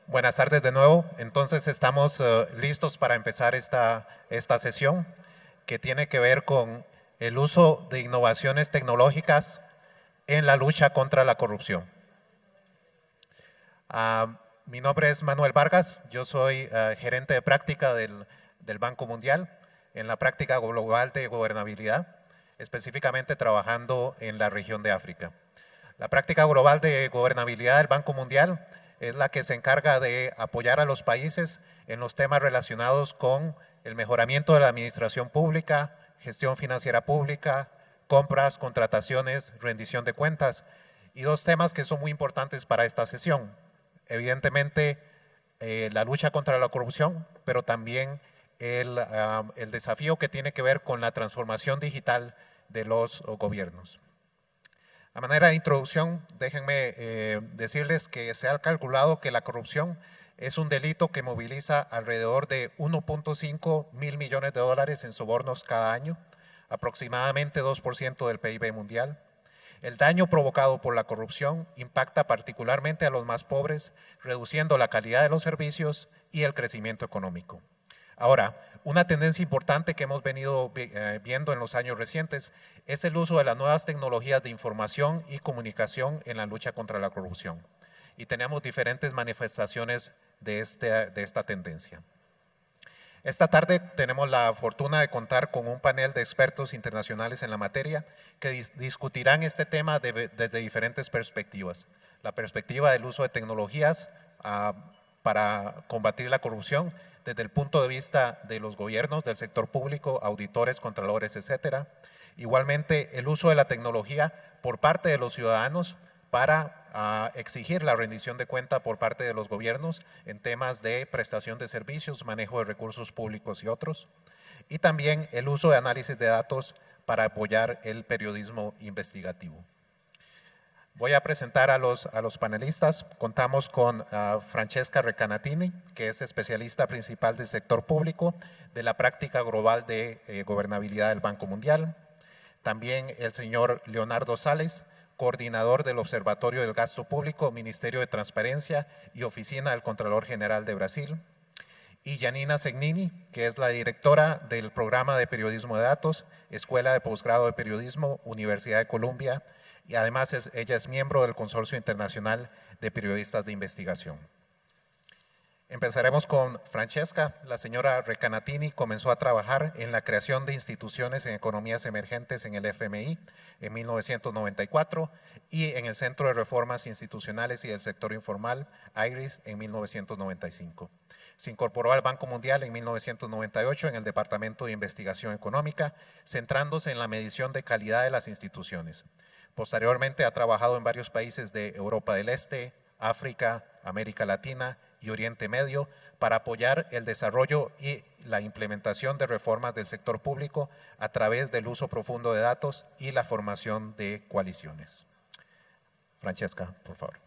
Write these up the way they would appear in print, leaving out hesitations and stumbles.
Buenas tardes de nuevo. Entonces estamos listos para empezar esta sesión que tiene que ver con el uso de innovaciones tecnológicas en la lucha contra la corrupción. Mi nombre es Manuel Vargas, yo soy gerente de práctica del Banco Mundial en la práctica global de gobernabilidad, específicamente trabajando en la región de África. La práctica global de gobernabilidad del Banco Mundial es la que se encarga de apoyar a los países en los temas relacionados con el mejoramiento de la administración pública, gestión financiera pública, compras, contrataciones, rendición de cuentas y dos temas que son muy importantes para esta sesión. Evidentemente, la lucha contra la corrupción, pero también el desafío que tiene que ver con la transformación digital de los gobiernos. A manera de introducción, déjenme decirles que se ha calculado que la corrupción es un delito que moviliza alrededor de 1.5 mil millones de dólares en sobornos cada año, aproximadamente 2% del PIB mundial. El daño provocado por la corrupción impacta particularmente a los más pobres, reduciendo la calidad de los servicios y el crecimiento económico. Ahora, una tendencia importante que hemos venido viendo en los años recientes es el uso de las nuevas tecnologías de información y comunicación en la lucha contra la corrupción. Y tenemos diferentes manifestaciones de esta tendencia. Esta tarde tenemos la fortuna de contar con un panel de expertos internacionales en la materia que discutirán este tema desde diferentes perspectivas. La perspectiva del uso de tecnologías para combatir la corrupción desde el punto de vista de los gobiernos, del sector público, auditores, contralores, etcétera. Igualmente, el uso de la tecnología por parte de los ciudadanos para exigir la rendición de cuenta por parte de los gobiernos en temas de prestación de servicios, manejo de recursos públicos y otros. Y también el uso de análisis de datos para apoyar el periodismo investigativo. Voy a presentar a los panelistas. Contamos con Francesca Recanatini, que es especialista principal del sector público de la práctica global de gobernabilidad del Banco Mundial. También el señor Leonardo Sales, coordinador del Observatorio del Gasto Público, Ministerio de Transparencia y Oficina del Contralor General de Brasil. Y Janina Segnini, que es la directora del Programa de Periodismo de Datos, Escuela de Posgrado de Periodismo, Universidad de Columbia, y además ella es miembro del Consorcio Internacional de Periodistas de Investigación. Empezaremos con Francesca. La señora Recanatini comenzó a trabajar en la creación de instituciones en economías emergentes en el FMI en 1994 y en el Centro de Reformas Institucionales y del Sector Informal, IRIS, en 1995. Se incorporó al Banco Mundial en 1998 en el Departamento de Investigación Económica, centrándose en la medición de calidad de las instituciones. Posteriormente ha trabajado en varios países de Europa del Este, África, América Latina y Oriente Medio para apoyar el desarrollo y la implementación de reformas del sector público a través del uso profundo de datos y la formación de coaliciones. Francesca, por favor.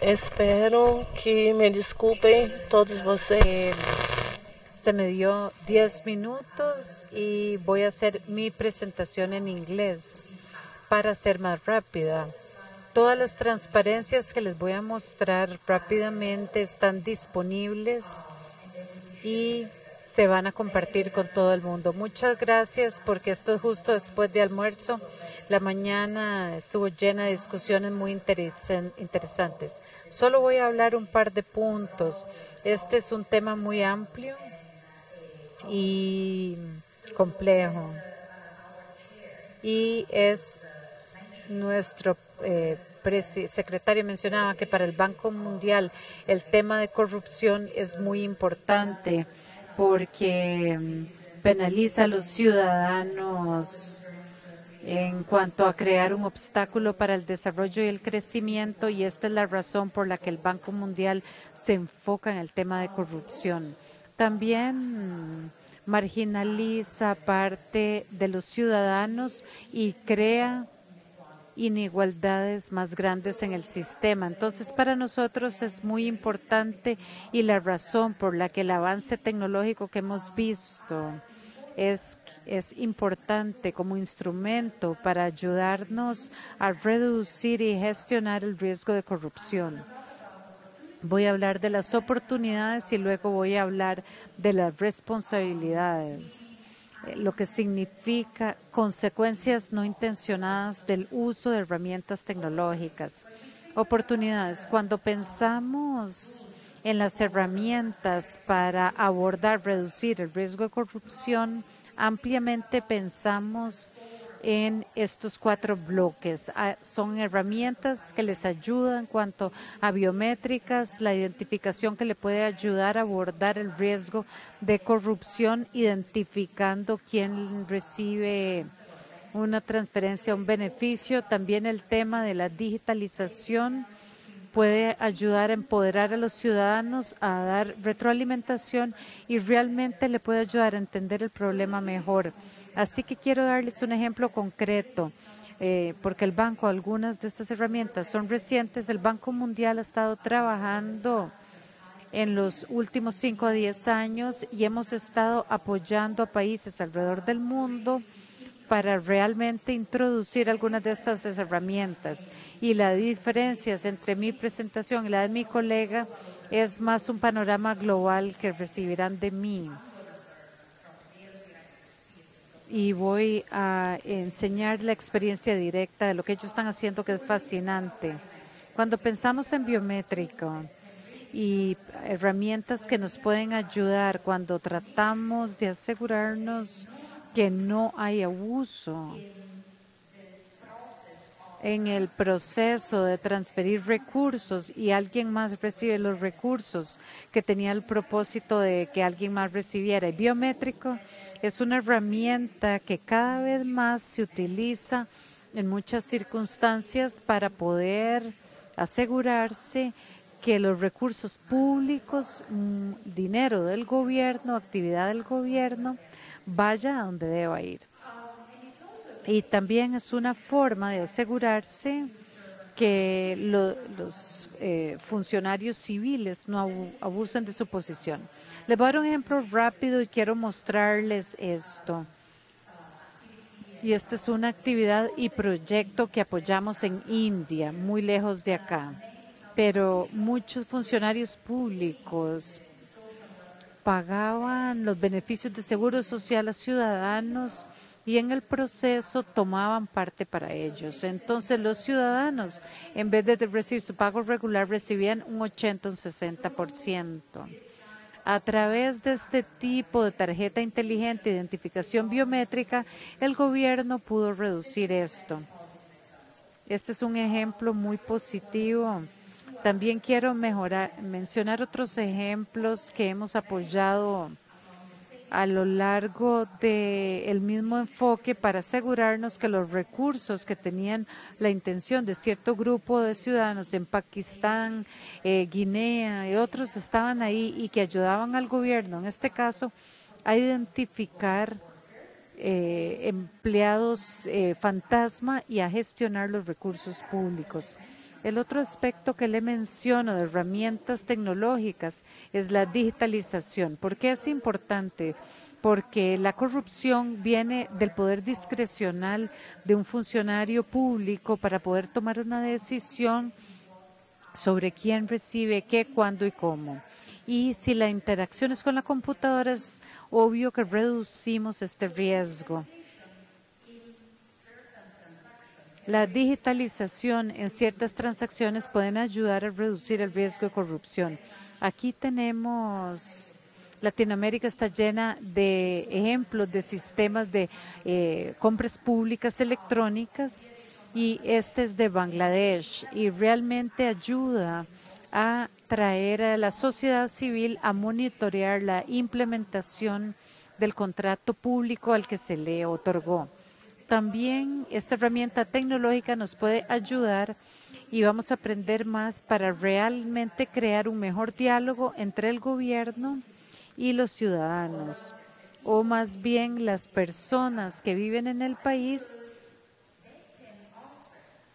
Espero que me disculpen todos vocês. Se me dio 10 minutos y voy a hacer mi presentación en inglés para ser más rápida. Todas las transparencias que les voy a mostrar rápidamente están disponibles y se van a compartir con todo el mundo. Muchas gracias porque esto es justo después de almuerzo. La mañana estuvo llena de discusiones muy interesantes. Solo voy a hablar un par de puntos. Este es un tema muy amplio y complejo. Y es nuestro secretario mencionaba que para el Banco Mundial el tema de corrupción es muy importante porque penaliza a los ciudadanos en cuanto a crear un obstáculo para el desarrollo y el crecimiento, y esta es la razón por la que el Banco Mundial se enfoca en el tema de corrupción. También marginaliza parte de los ciudadanos y crea inigualdades más grandes en el sistema. Entonces, para nosotros es muy importante y la razón por la que el avance tecnológico que hemos visto es importante como instrumento para ayudarnos a reducir y gestionar el riesgo de corrupción. Voy a hablar de las oportunidades y luego voy a hablar de las responsabilidades, lo que significa consecuencias no intencionadas del uso de herramientas tecnológicas. Oportunidades. Cuando pensamos en las herramientas para abordar, reducir el riesgo de corrupción, ampliamente pensamos en estos 4 bloques. Son herramientas que les ayudan en cuanto a biométricas, la identificación que le puede ayudar a abordar el riesgo de corrupción, identificando quién recibe una transferencia, un beneficio. También el tema de la digitalización puede ayudar a empoderar a los ciudadanos, a dar retroalimentación y realmente le puede ayudar a entender el problema mejor. Así que quiero darles un ejemplo concreto, porque el banco, algunas de estas herramientas son recientes. El Banco Mundial ha estado trabajando en los últimos 5 a 10 años y hemos estado apoyando a países alrededor del mundo para realmente introducir algunas de estas herramientas. Y las diferencias entre mi presentación y la de mi colega es más un panorama global que recibirán de mí. Y voy a enseñar la experiencia directa de lo que ellos están haciendo, que es fascinante. Cuando pensamos en biométrico y herramientas que nos pueden ayudar cuando tratamos de asegurarnos que no hay abuso en el proceso de transferir recursos y alguien más recibe los recursos que tenía el propósito de que alguien más recibiera. El biométrico es una herramienta que cada vez más se utiliza en muchas circunstancias para poder asegurarse que los recursos públicos, dinero del gobierno, actividad del gobierno, vaya a donde deba ir. Y también es una forma de asegurarse que los funcionarios civiles no abusen de su posición. Les voy a dar un ejemplo rápido y quiero mostrarles esto. Y esta es una actividad y proyecto que apoyamos en India, muy lejos de acá. Pero muchos funcionarios públicos pagaban los beneficios de seguro social a ciudadanos y en el proceso tomaban parte para ellos. Entonces los ciudadanos, en vez de recibir su pago regular, recibían un 80, un 60%. A través de este tipo de tarjeta inteligente de identificación biométrica, el gobierno pudo reducir esto. Este es un ejemplo muy positivo. También quiero mencionar otros ejemplos que hemos apoyado a lo largo del mismo enfoque para asegurarnos que los recursos que tenían la intención de cierto grupo de ciudadanos en Pakistán, Guinea y otros estaban ahí y que ayudaban al gobierno, en este caso, a identificar empleados fantasma y a gestionar los recursos públicos. El otro aspecto que le menciono de herramientas tecnológicas es la digitalización. ¿Por qué es importante? Porque la corrupción viene del poder discrecional de un funcionario público para poder tomar una decisión sobre quién recibe qué, cuándo y cómo. Y si la interacción es con la computadora, es obvio que reducimos este riesgo. La digitalización en ciertas transacciones pueden ayudar a reducir el riesgo de corrupción. Aquí tenemos, Latinoamérica está llena de ejemplos de sistemas de compras públicas electrónicas y este es de Bangladesh y realmente ayuda a traer a la sociedad civil a monitorear la implementación del contrato público al que se le otorgó. También esta herramienta tecnológica nos puede ayudar y vamos a aprender más para realmente crear un mejor diálogo entre el gobierno y los ciudadanos, o más bien las personas que viven en el país.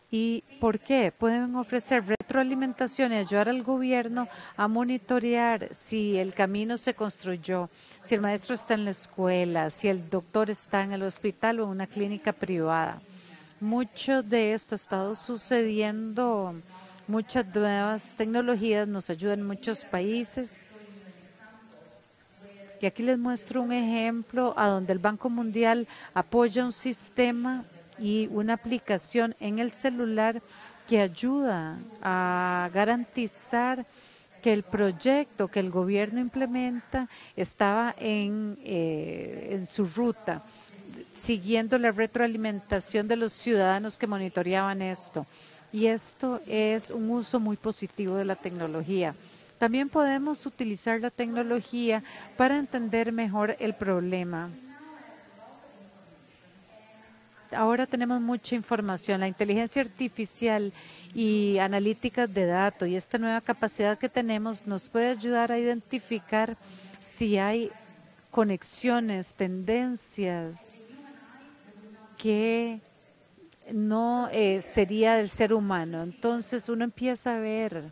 ¿Y por qué? Pueden ofrecer retroalimentación y ayudar al gobierno a monitorear si el camino se construyó, si el maestro está en la escuela, si el doctor está en el hospital o en una clínica privada. Mucho de esto ha estado sucediendo, muchas nuevas tecnologías nos ayudan en muchos países. Y aquí les muestro un ejemplo a donde el Banco Mundial apoya un sistema y una aplicación en el celular que ayuda a garantizar que el proyecto que el gobierno implementa estaba en su ruta, siguiendo la retroalimentación de los ciudadanos que monitoreaban esto. Y esto es un uso muy positivo de la tecnología. También podemos utilizar la tecnología para entender mejor el problema. Ahora tenemos mucha información. La inteligencia artificial y analíticas de datos y esta nueva capacidad que tenemos nos puede ayudar a identificar si hay conexiones, tendencias que no sería del ser humano. Entonces uno empieza a ver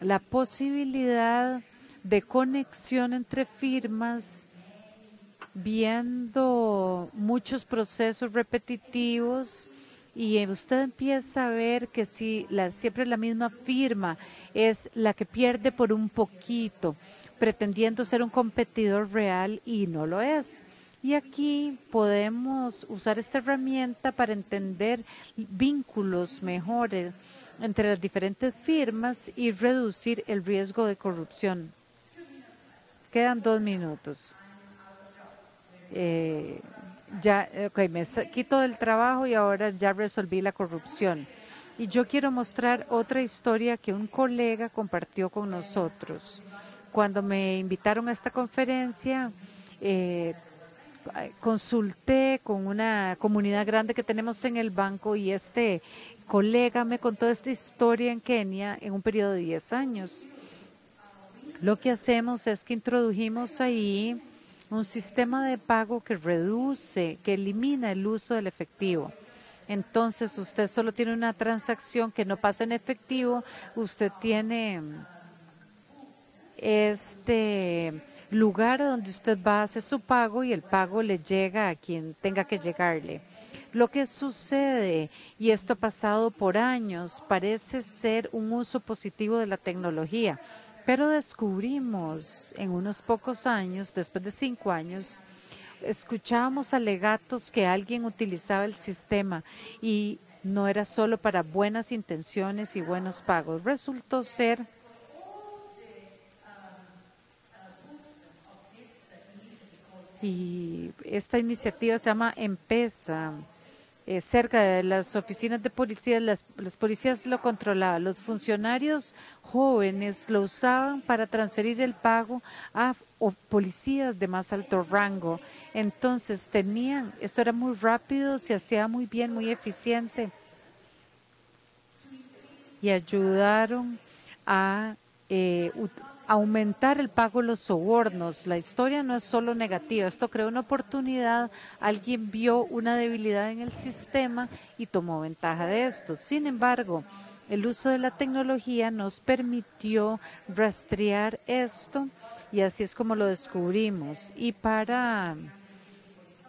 la posibilidad de conexión entre firmas, viendo muchos procesos repetitivos y usted empieza a ver que si siempre la misma firma es la que pierde por un poquito, pretendiendo ser un competidor real y no lo es. Y aquí podemos usar esta herramienta para entender vínculos mejores entre las diferentes firmas y reducir el riesgo de corrupción. Quedan 2 minutos. Me quito del trabajo y ahora ya resolví la corrupción. Y yo quiero mostrar otra historia que un colega compartió con nosotros. Cuando me invitaron a esta conferencia, consulté con una comunidad grande que tenemos en el banco y este colega me contó esta historia en Kenia en un periodo de 10 años. Lo que hacemos es que introdujimos ahí un sistema de pago que reduce, que elimina el uso del efectivo. Entonces, usted solo tiene una transacción que no pasa en efectivo, usted tiene este lugar donde usted va a hacer su pago y el pago le llega a quien tenga que llegarle. Lo que sucede, y esto ha pasado por años, parece ser un uso positivo de la tecnología, pero descubrimos en unos pocos años, después de 5 años, escuchábamos alegatos que alguien utilizaba el sistema y no era solo para buenas intenciones y buenos pagos. Resultó ser y esta iniciativa se llama M-Pesa. Cerca de las oficinas de policía, los policías lo controlaban. Los funcionarios jóvenes lo usaban para transferir el pago a policías de más alto rango. Entonces esto era muy rápido, se hacía muy bien, muy eficiente y ayudaron a aumentar el pago de los sobornos. La historia no es solo negativa, esto creó una oportunidad, alguien vio una debilidad en el sistema y tomó ventaja de esto. Sin embargo, el uso de la tecnología nos permitió rastrear esto y así es como lo descubrimos. Y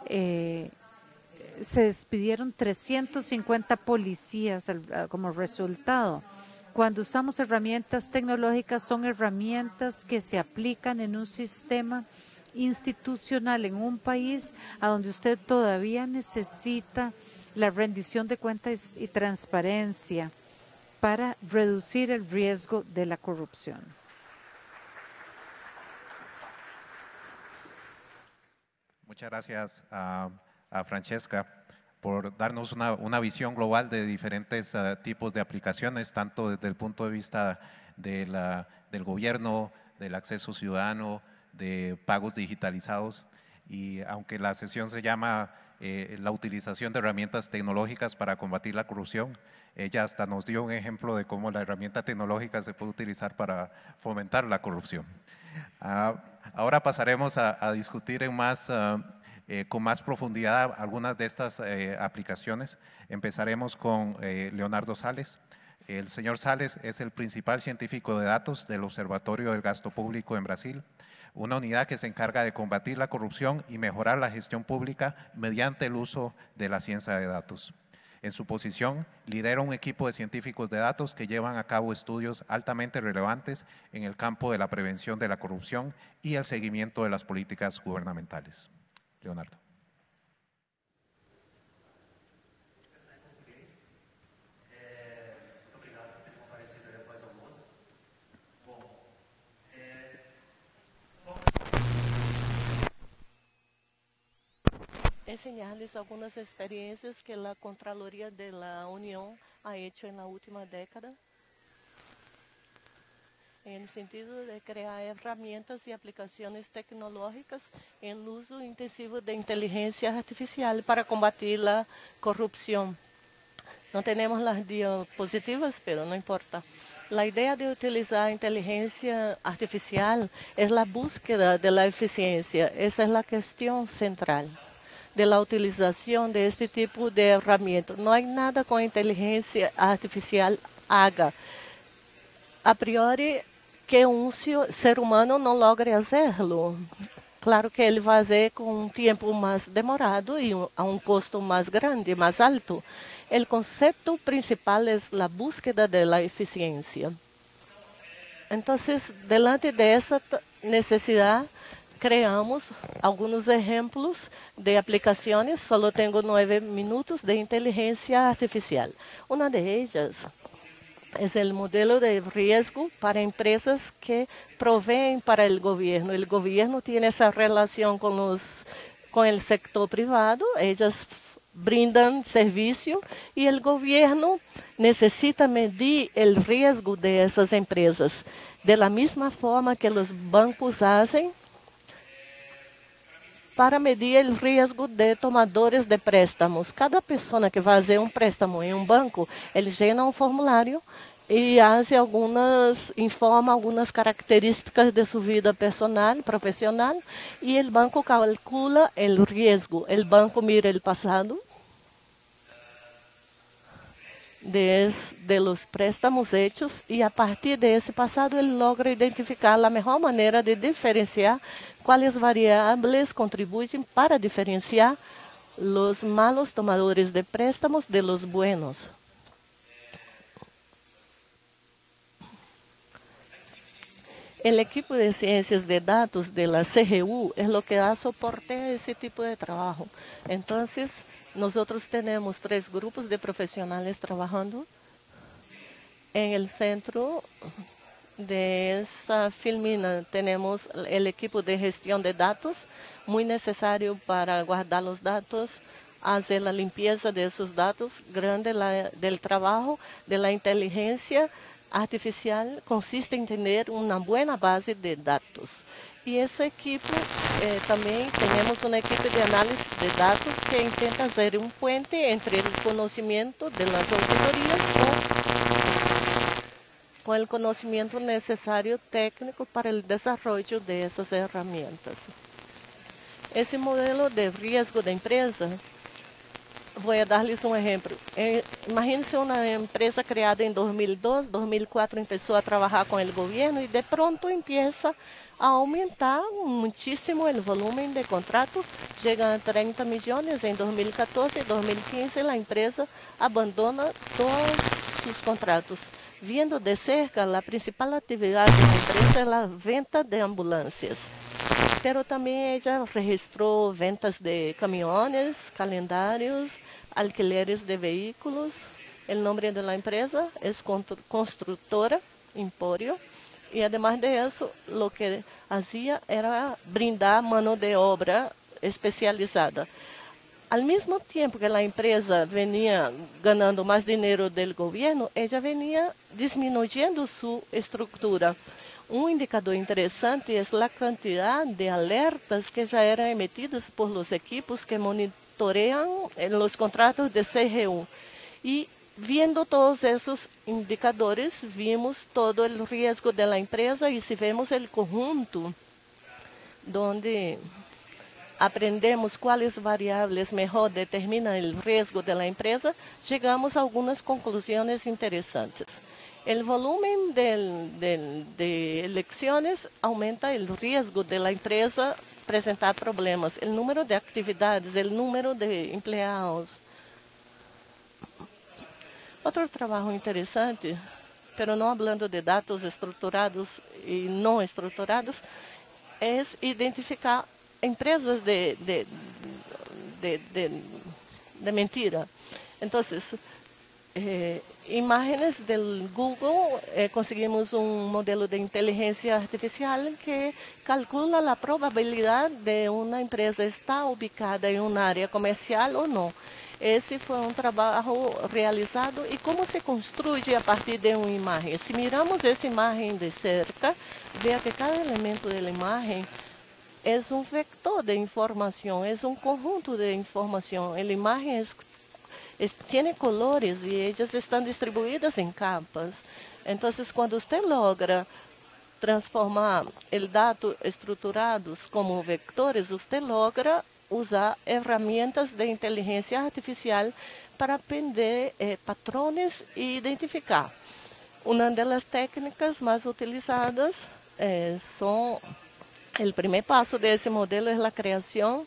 se despidieron 350 policías como resultado. Cuando usamos herramientas tecnológicas, son herramientas que se aplican en un sistema institucional, en un país a donde usted todavía necesita la rendición de cuentas y transparencia para reducir el riesgo de la corrupción. Muchas gracias a Francesca por darnos una visión global de diferentes tipos de aplicaciones, tanto desde el punto de vista del gobierno, del acceso ciudadano, de pagos digitalizados. Y aunque la sesión se llama la utilización de herramientas tecnológicas para combatir la corrupción, ella hasta nos dio un ejemplo de cómo la herramienta tecnológica se puede utilizar para fomentar la corrupción. Ahora pasaremos a discutir con más profundidad algunas de estas aplicaciones. Empezaremos con Leonardo Sales. El señor Sales es el principal científico de datos del Observatorio del Gasto Público en Brasil, una unidad que se encarga de combatir la corrupción y mejorar la gestión pública mediante el uso de la ciencia de datos. En su posición, lidera un equipo de científicos de datos que llevan a cabo estudios altamente relevantes en el campo de la prevención de la corrupción y el seguimiento de las políticas gubernamentales. Leonardo. Enseñarles algunas experiencias que la Contraloría de la Unión ha hecho en la última década, en el sentido de crear herramientas y aplicaciones tecnológicas en el uso intensivo de inteligencia artificial para combatir la corrupción. No tenemos las diapositivas, pero no importa. La idea de utilizar inteligencia artificial es la búsqueda de la eficiencia. Esa es la cuestión central de la utilización de este tipo de herramientas. No hay nada con inteligencia artificial haga a priori que un ser humano no logre hacerlo. Claro que ele vai fazer com um tempo mais demorado e a um custo mais grande, mais alto. O conceito principal é a búsqueda da eficiência. Então, delante dessa necessidade, creamos alguns exemplos de aplicações. Só tenho 9 minutos de inteligência artificial. Uma de elas é o modelo de risco para empresas que proveen para o governo. O governo tem essa relação com o sector privado, elas brindam serviço e o governo necessita medir o risco dessas empresas. Da mesma forma que os bancos fazem para medir o risco de tomadores de préstamos. Cada pessoa que vai fazer um préstamo em um banco, ele llena um formulário e informa algumas características de sua vida profissional, e o banco calcula o risco. O banco mira o passado de los préstamos hechos e a partir desse passado ele logra identificar a melhor maneira de diferenciar quais variáveis contribuem para diferenciar os malos tomadores de préstamos de los buenos. El equipo de ciencias de datos de la CGU es lo que da soporte a ese tipo de trabajo. Entonces, nosotros tenemos 3 grupos de profesionales trabajando en el centro de esa filmina. Tenemos el equipo de gestión de datos, muy necesario para guardar los datos, hacer la limpieza de esos datos, grande del trabajo de la inteligencia artificial consiste em ter uma boa base de dados. E esse equipo também temos uma equipe de análise de dados que intenta fazer um puente entre o conhecimento das auditorias com o conhecimento necessário técnico para o desenvolvimento dessas ferramentas. Esse modelo de risco da empresa, vou dar-lhes um exemplo. Imagine-se uma empresa criada em 2002, 2004 começou a trabalhar com o governo e de pronto empieza a aumentar muitíssimo o volume de contratos, chega a 30 milhões em 2014, 2015 a empresa abandona todos os contratos. Viendo de cerca, a principal atividade da empresa é a venda de ambulâncias. Pero também ela registrou ventas de caminhões, calendários, alquileres de veículos. O nome da empresa é Construtora Emporio. E, además de isso, o que fazia era brindar mano de obra especializada. Al mesmo tempo que a empresa venia ganhando mais dinheiro do governo, ela venia diminuindo sua estrutura. Um indicador interessante é a quantidade de alertas que já eram emitidas por los equipos que monitoream os contratos de CGU. E, vendo todos esses indicadores, vimos todo o risco da empresa e se vemos o conjunto onde aprendemos quais variáveis melhor determinam o risco da empresa, chegamos a algumas conclusões interessantes. El volumen de elecciones aumenta el riesgo de la empresa presentar problemas. El número de actividades, el número de empleados. Otro trabajo interesante, pero no hablando de datos estruturados y no estruturados, es identificar empresas de mentira. Entonces, imágenes del Google, conseguimos un modelo de inteligencia artificial que calcula la probabilidad de una empresa estar ubicada en un área comercial o no. Esse foi um trabalho realizado e como se construye a partir de uma imagem. Se miramos essa imagem de cerca, vea que cada elemento da imagem é um vector de informação, é um conjunto de informação. A imagem tem colores e elas estão distribuídas em capas. Então, quando você logra transformar os dados estruturados como vectores, você logra usar ferramentas de inteligência artificial para aprender patrões e identificar. Uma das técnicas mais utilizadas o primeiro passo desse modelo é a criação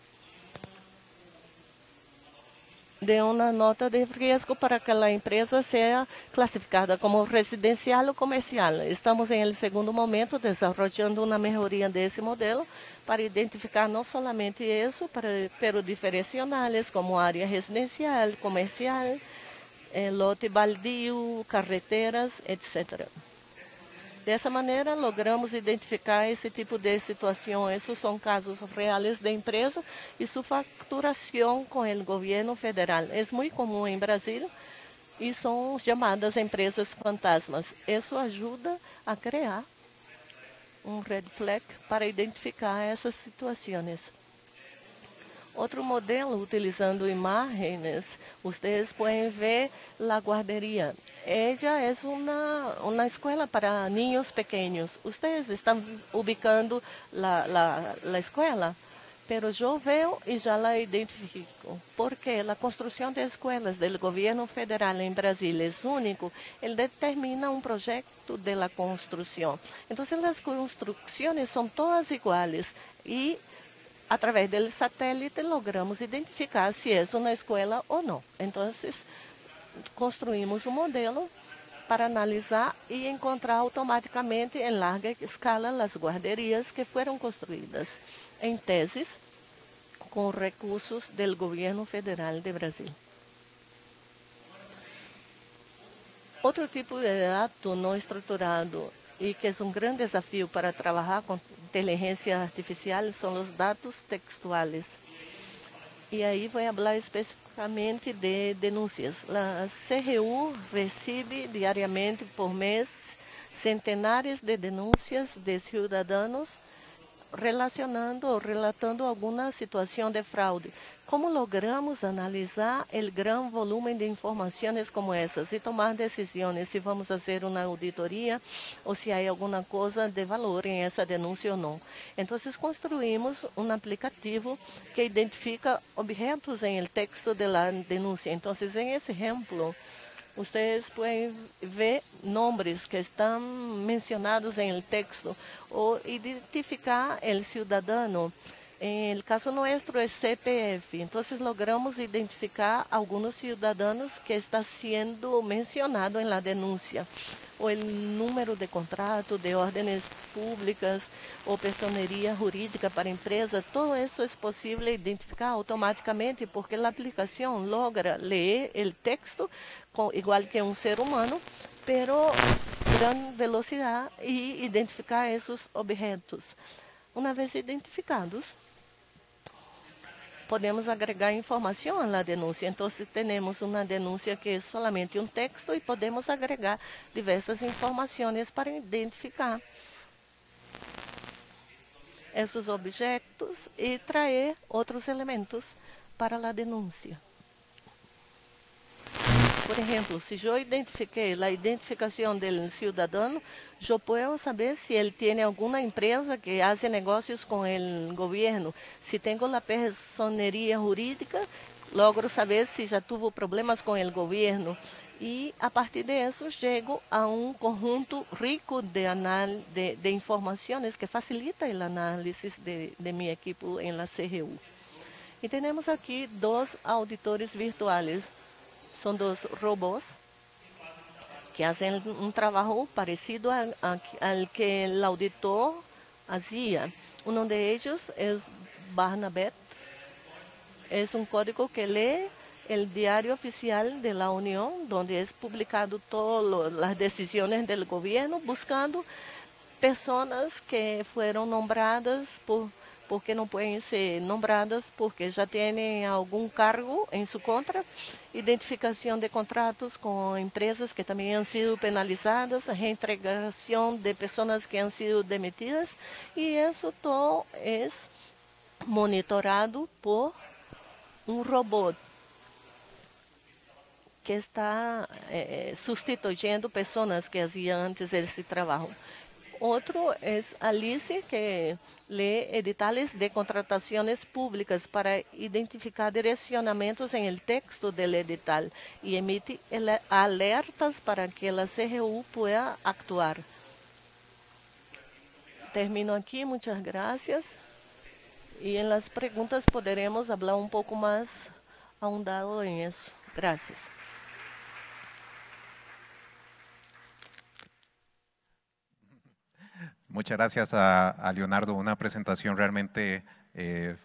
de uma nota de risco para que a empresa seja classificada como residencial ou comercial. Estamos em segundo momento desenvolvendo uma melhoria desse modelo para identificar não somente isso, pero diferenciais como área residencial, comercial, lote baldio, carreteras, etc. Dessa maneira, logramos identificar esse tipo de situação. Esses são casos reais da empresa e sua facturação com o governo federal. É muito comum em Brasil e são chamadas empresas fantasmas. Isso ajuda a criar um red flag para identificar essas situações. Outro modelo, utilizando imagens, vocês podem ver a guarderia. Ela é uma escola para niños pequenos. Vocês estão ubicando a escola, pero eu vejo e já a identifico. Porque a construção de escolas do governo federal em Brasil é único. Ele determina um projeto de la construção. Então, as construções são todas iguais e através do satélite, logramos identificar se é uma escola ou não. Então, construímos um modelo para analisar e encontrar automaticamente em larga escala as guarderias que foram construídas em teses com recursos do governo federal de Brasil. Outro tipo de dado não estruturado e que é um grande desafio para trabalhar com inteligência artificial são os dados textuais. E aí vou falar especificamente de denúncias. A CRU recebe diariamente por mês centenares de denúncias de cidadãos relacionando ou relatando alguma situação de fraude. Como logramos analisar o grande volume de informações como essas e tomar decisões se vamos fazer uma auditoria ou se há alguma coisa de valor em essa denúncia ou não? Então, construímos um aplicativo que identifica objetos em el texto da denúncia. Então, em esse exemplo, vocês podem ver nomes que estão mencionados em el texto ou identificar o cidadão. En el caso nuestro es CPF, entonces logramos identificar algunos ciudadanos que está siendo mencionado en la denuncia, o el número de contrato, de órdenes públicas, o personería jurídica para empresa. Todo eso es posible identificar automáticamente porque la aplicación logra leer el texto igual que un ser humano, pero gran velocidad y identificar esos objetos. Una vez identificados, podemos agregar informação na denúncia. Então, temos uma denúncia que é somente um texto e podemos agregar diversas informações para identificar esses objetos e trazer outros elementos para a denúncia. Por exemplo, se eu identifiquei a identificação do cidadão, eu posso saber se ele tem alguma empresa que faz negócios com o governo, se tenho a personeria jurídica logro saber si ya tuvo problemas con el gobierno. Y a partir de eso llego a un conjunto rico de informaciones que facilita el análisis de mi equipo en la CGU. Y tenemos aquí dos auditores virtuales. Son dos robots que hacen un trabajo parecido al que el auditor hacía. Uno de ellos es Barnabette. Es un código que lee el diario oficial de la Unión, donde es publicado todas las decisiones del gobierno, buscando personas que fueron nombradas porque no pueden ser nombradas porque ya tienen algún cargo en su contra, identificación de contratos con empresas que también han sido penalizadas, reintegración de personas que han sido demitidas, y eso todo es monitorado por un robot que está sustituyendo personas que hacían antes ese trabajo. Otro es Alice, que lee editoriales de contrataciones públicas para identificar direccionamientos en el texto del edital y emite alertas para que la CGU pueda actuar. Termino aquí, muchas gracias. Y en las preguntas podremos hablar un poco más ahondado en eso. Gracias. Muchas gracias a Leonardo, una presentación realmente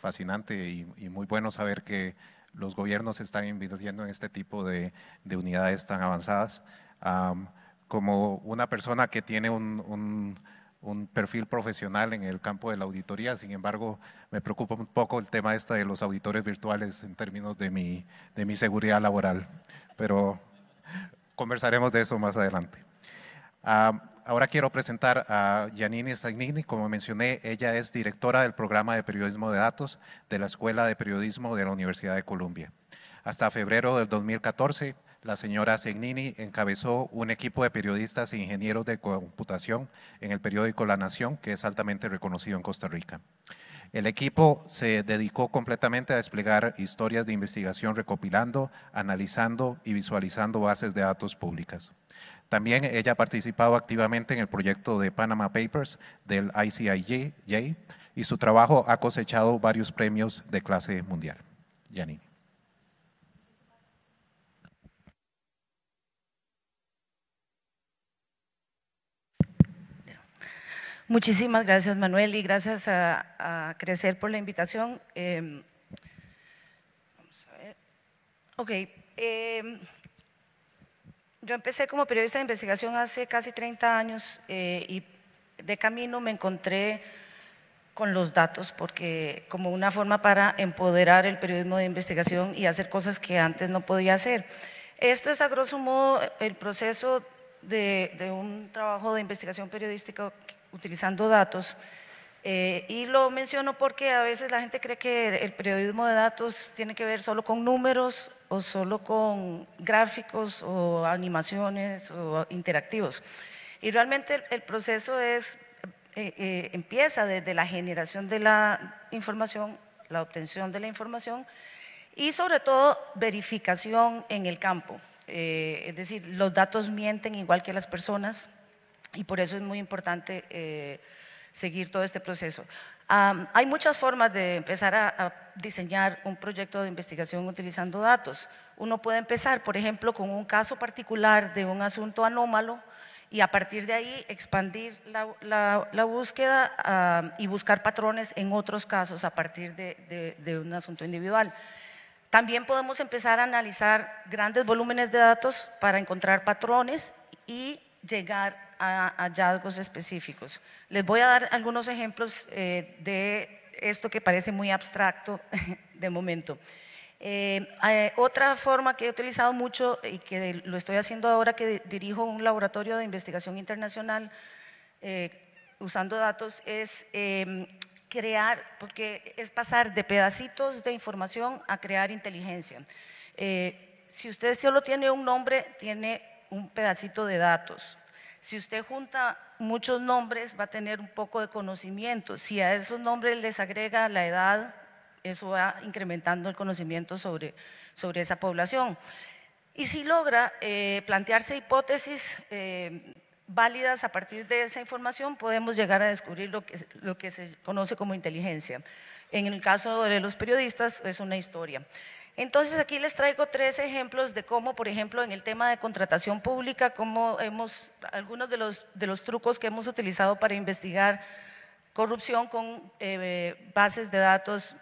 fascinante y muy bueno saber que los gobiernos están invirtiendo en este tipo de unidades tan avanzadas. Como una persona que tiene un perfil profesional en el campo de la auditoría, sin embargo, me preocupa un poco el tema de los auditores virtuales en términos de mi seguridad laboral, pero conversaremos de eso más adelante. Ahora quiero presentar a Giannini Zagnini. Como mencioné, ella es directora del programa de periodismo de datos de la Escuela de Periodismo de la Universidad de Columbia. Hasta febrero del 2014, la señora Zagnini encabezó un equipo de periodistas e ingenieros de computación en el periódico La Nación, que es altamente reconocido en Costa Rica. El equipo se dedicó completamente a desplegar historias de investigación recopilando, analizando y visualizando bases de datos públicas. También ella ha participado activamente en el proyecto de Panama Papers del ICIJ y su trabajo ha cosechado varios premios de clase mundial. Giannini. Muchísimas gracias, Manuel, y gracias a Crecer por la invitación. Vamos a ver. Ok. Yo empecé como periodista de investigación hace casi 30 años y de camino me encontré con los datos porque como una forma para empoderar el periodismo de investigación y hacer cosas que antes no podía hacer. Esto es a grosso modo el proceso de un trabajo de investigación periodística utilizando datos. Y lo menciono porque a veces la gente cree que el periodismo de datos tiene que ver solo con números o solo con gráficos o animaciones o interactivos. Y realmente el proceso empieza desde la generación de la información, la obtención de la información y sobre todo verificación en el campo. Es decir, los datos mienten igual que las personas y por eso es muy importante seguir todo este proceso. Hay muchas formas de empezar a diseñar un proyecto de investigación utilizando datos. Uno puede empezar, por ejemplo, con un caso particular de un asunto anómalo y a partir de ahí expandir la búsqueda y buscar patrones en otros casos a partir de un asunto individual. También podemos empezar a analizar grandes volúmenes de datos para encontrar patrones y llegar a hallazgos específicos. Les voy a dar algunos ejemplos de esto que parece muy abstracto de momento. Otra forma que he utilizado mucho y que lo estoy haciendo ahora que dirijo un laboratorio de investigación internacional usando datos es crear, porque es pasar de pedacitos de información a crear inteligencia. Si usted solo tiene un nombre, tiene un pedacito de datos. Si usted junta muchos nombres, va a tener un poco de conocimiento. Si a esos nombres les agrega la edad, eso va incrementando el conocimiento sobre esa población. Y si logra plantearse hipótesis válidas a partir de esa información, podemos llegar a descubrir lo que se conoce como inteligencia. En el caso de los periodistas es una historia. Entonces aquí les traigo 3 ejemplos de cómo, por ejemplo, en el tema de contratación pública, algunos de los trucos que hemos utilizado para investigar corrupción con bases de datos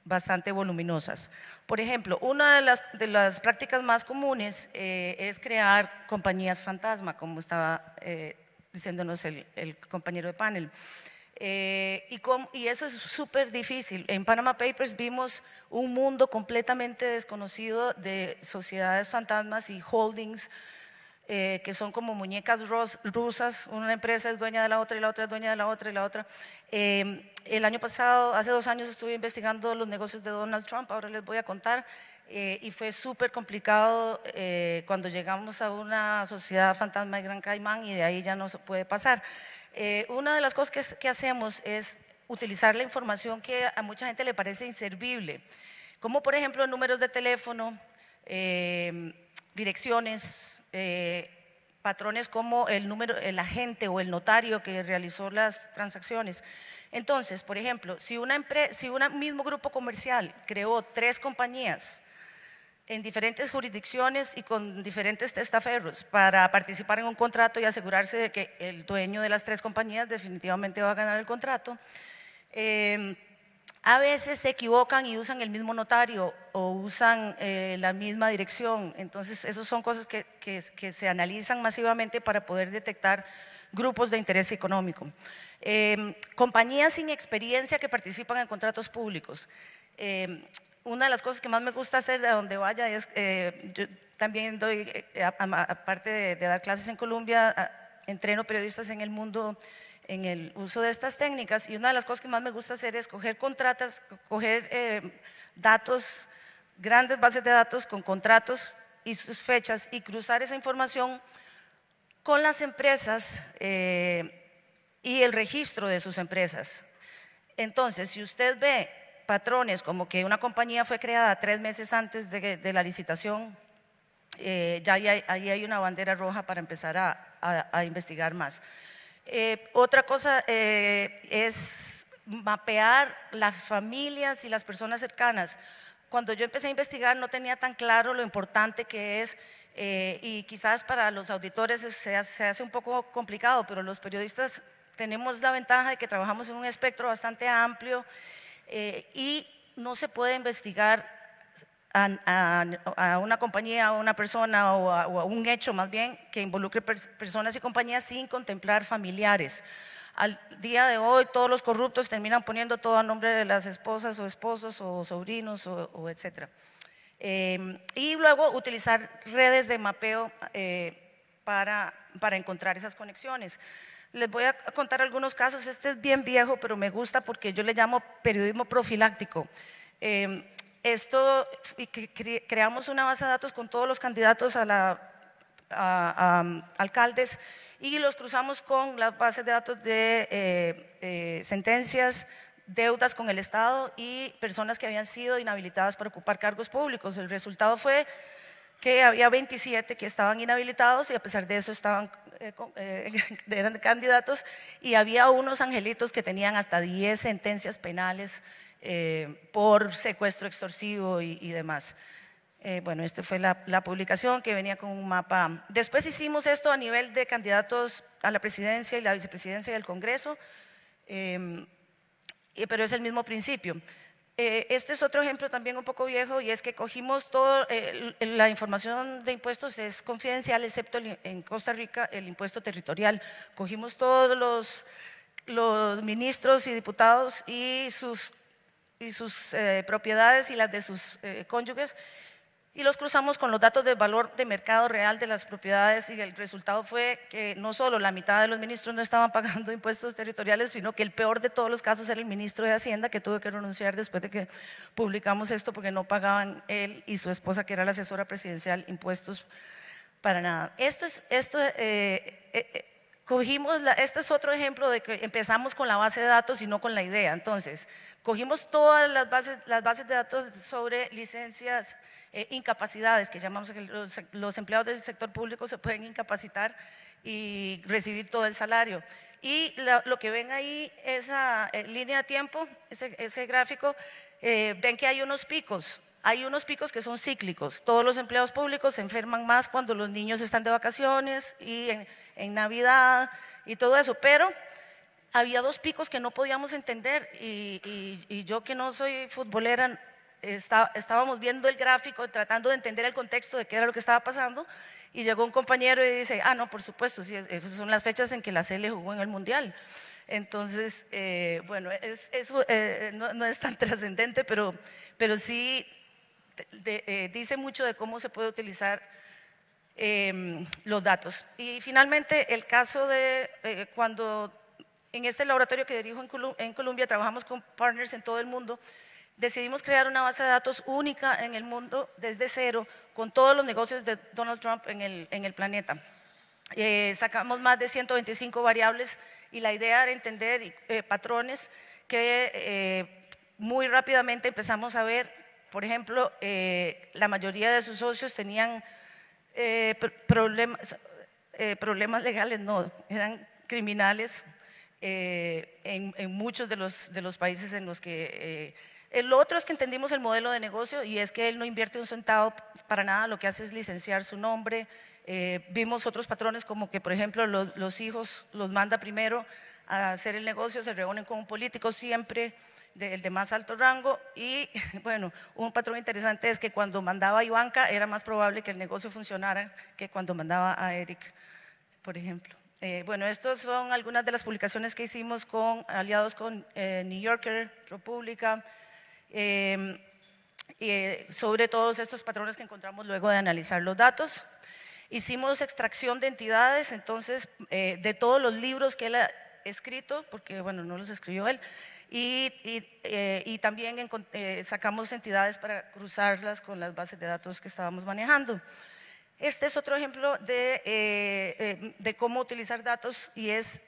bastante voluminosas. Por ejemplo, una de las prácticas más comunes es crear compañías fantasma, como estaba diciéndonos el compañero de panel. Y eso es súper difícil. En Panama Papers vimos un mundo completamente desconocido de sociedades fantasmas y holdings que son como muñecas rusas. Una empresa es dueña de la otra y la otra es dueña de la otra y la otra. El año pasado, hace 2 años, estuve investigando los negocios de Donald Trump, ahora les voy a contar, y fue súper complicado cuando llegamos a una sociedad fantasma de Gran Caimán y de ahí ya no se puede pasar. Una de las cosas que hacemos es utilizar la información que a mucha gente le parece inservible, como por ejemplo números de teléfono, direcciones, patrones como el agente o el notario que realizó las transacciones. Entonces, por ejemplo, si un mismo grupo comercial creó 3 compañías en diferentes jurisdicciones y con diferentes testaferros para participar en un contrato y asegurarse de que el dueño de las 3 compañías definitivamente va a ganar el contrato, a veces se equivocan y usan el mismo notario o usan la misma dirección. Entonces, esas son cosas que se analizan masivamente para poder detectar grupos de interés económico. Compañías sin experiencia que participan en contratos públicos. Una de las cosas que más me gusta hacer de donde vaya es, yo también doy, aparte de dar clases en Colombia, entreno periodistas en el mundo en el uso de estas técnicas, y una de las cosas que más me gusta hacer es coger datos, grandes bases de datos con contratos y sus fechas, y cruzar esa información con las empresas y el registro de sus empresas. Entonces, si usted ve patrones como que una compañía fue creada 3 meses antes de la licitación, ya ahí hay una bandera roja para empezar a investigar más. Otra cosa es mapear las familias y las personas cercanas. Cuando yo empecé a investigar no tenía tan claro lo importante que es, y quizás para los auditores se hace un poco complicado, pero los periodistas tenemos la ventaja de que trabajamos en un espectro bastante amplio, y no se puede investigar a una compañía, a una persona o a un hecho más bien que involucre personas y compañías sin contemplar familiares. Al día de hoy todos los corruptos terminan poniendo todo a nombre de las esposas o esposos o sobrinos o etcétera. Y luego utilizar redes de mapeo para encontrar esas conexiones. Les voy a contar algunos casos. Este es bien viejo, pero me gusta porque yo le llamo periodismo profiláctico. Creamos una base de datos con todos los candidatos a alcaldes y los cruzamos con las bases de datos de sentencias, deudas con el Estado y personas que habían sido inhabilitadas para ocupar cargos públicos. El resultado fue que había 27 que estaban inhabilitados y a pesar de eso eran candidatos, y había unos angelitos que tenían hasta 10 sentencias penales por secuestro extorsivo y demás. Bueno, esta fue la publicación que venía con un mapa. Después hicimos esto a nivel de candidatos a la presidencia y la vicepresidencia del Congreso, pero es el mismo principio. Este es otro ejemplo también un poco viejo, y es que cogimos toda la información de impuestos es confidencial, excepto en Costa Rica el impuesto territorial. Cogimos todos los ministros y diputados y sus propiedades y las de sus cónyuges, y los cruzamos con los datos del valor de mercado real de las propiedades, y el resultado fue que no solo la mitad de los ministros no estaban pagando impuestos territoriales, sino que el peor de todos los casos era el ministro de Hacienda, que tuvo que renunciar después de que publicamos esto porque no pagaban él y su esposa, que era la asesora presidencial, impuestos para nada. Este es otro ejemplo de que empezamos con la base de datos y no con la idea. Entonces, cogimos todas las bases de datos sobre licencias, incapacidades, que llamamos que los empleados del sector público se pueden incapacitar y recibir todo el salario. Y lo que ven ahí, esa línea de tiempo, ese gráfico, ven que hay unos picos. Hay unos picos que son cíclicos. Todos los empleados públicos se enferman más cuando los niños están de vacaciones y en Navidad y todo eso. Pero había dos picos que no podíamos entender y yo, que no soy futbolera, estábamos viendo el gráfico, tratando de entender el contexto de qué era lo que estaba pasando, y llegó un compañero y dice, no, por supuesto, sí, esas son las fechas en que la Sele jugó en el Mundial. Entonces, bueno, eso no es tan trascendente, pero sí dice mucho de cómo se puede utilizar los datos. Y finalmente, el caso de cuando en este laboratorio que dirijo en Colombia trabajamos con partners en todo el mundo, decidimos crear una base de datos única en el mundo desde cero, con todos los negocios de Donald Trump en el planeta. Sacamos más de 125 variables y la idea era entender patrones que muy rápidamente empezamos a ver. Por ejemplo, la mayoría de sus socios tenían problemas legales, no, eran criminales en muchos de los países en los que… Lo otro es que entendimos el modelo de negocio, y es que él no invierte un centavo para nada, lo que hace es licenciar su nombre. Vimos otros patrones como que, por ejemplo, los hijos los manda primero a hacer el negocio, se reúnen con un político siempre, el de más alto rango, y bueno, un patrón interesante es que cuando mandaba a Ivanka era más probable que el negocio funcionara que cuando mandaba a Eric, por ejemplo. Bueno, estas son algunas de las publicaciones que hicimos aliados con New Yorker, ProPublica, sobre todos estos patrones que encontramos luego de analizar los datos. Hicimos extracción de entidades, entonces, de todos los libros que él ha escrito, porque bueno, no los escribió él, y también sacamos entidades para cruzarlas con las bases de datos que estábamos manejando. Este es otro ejemplo de cómo utilizar datos, y es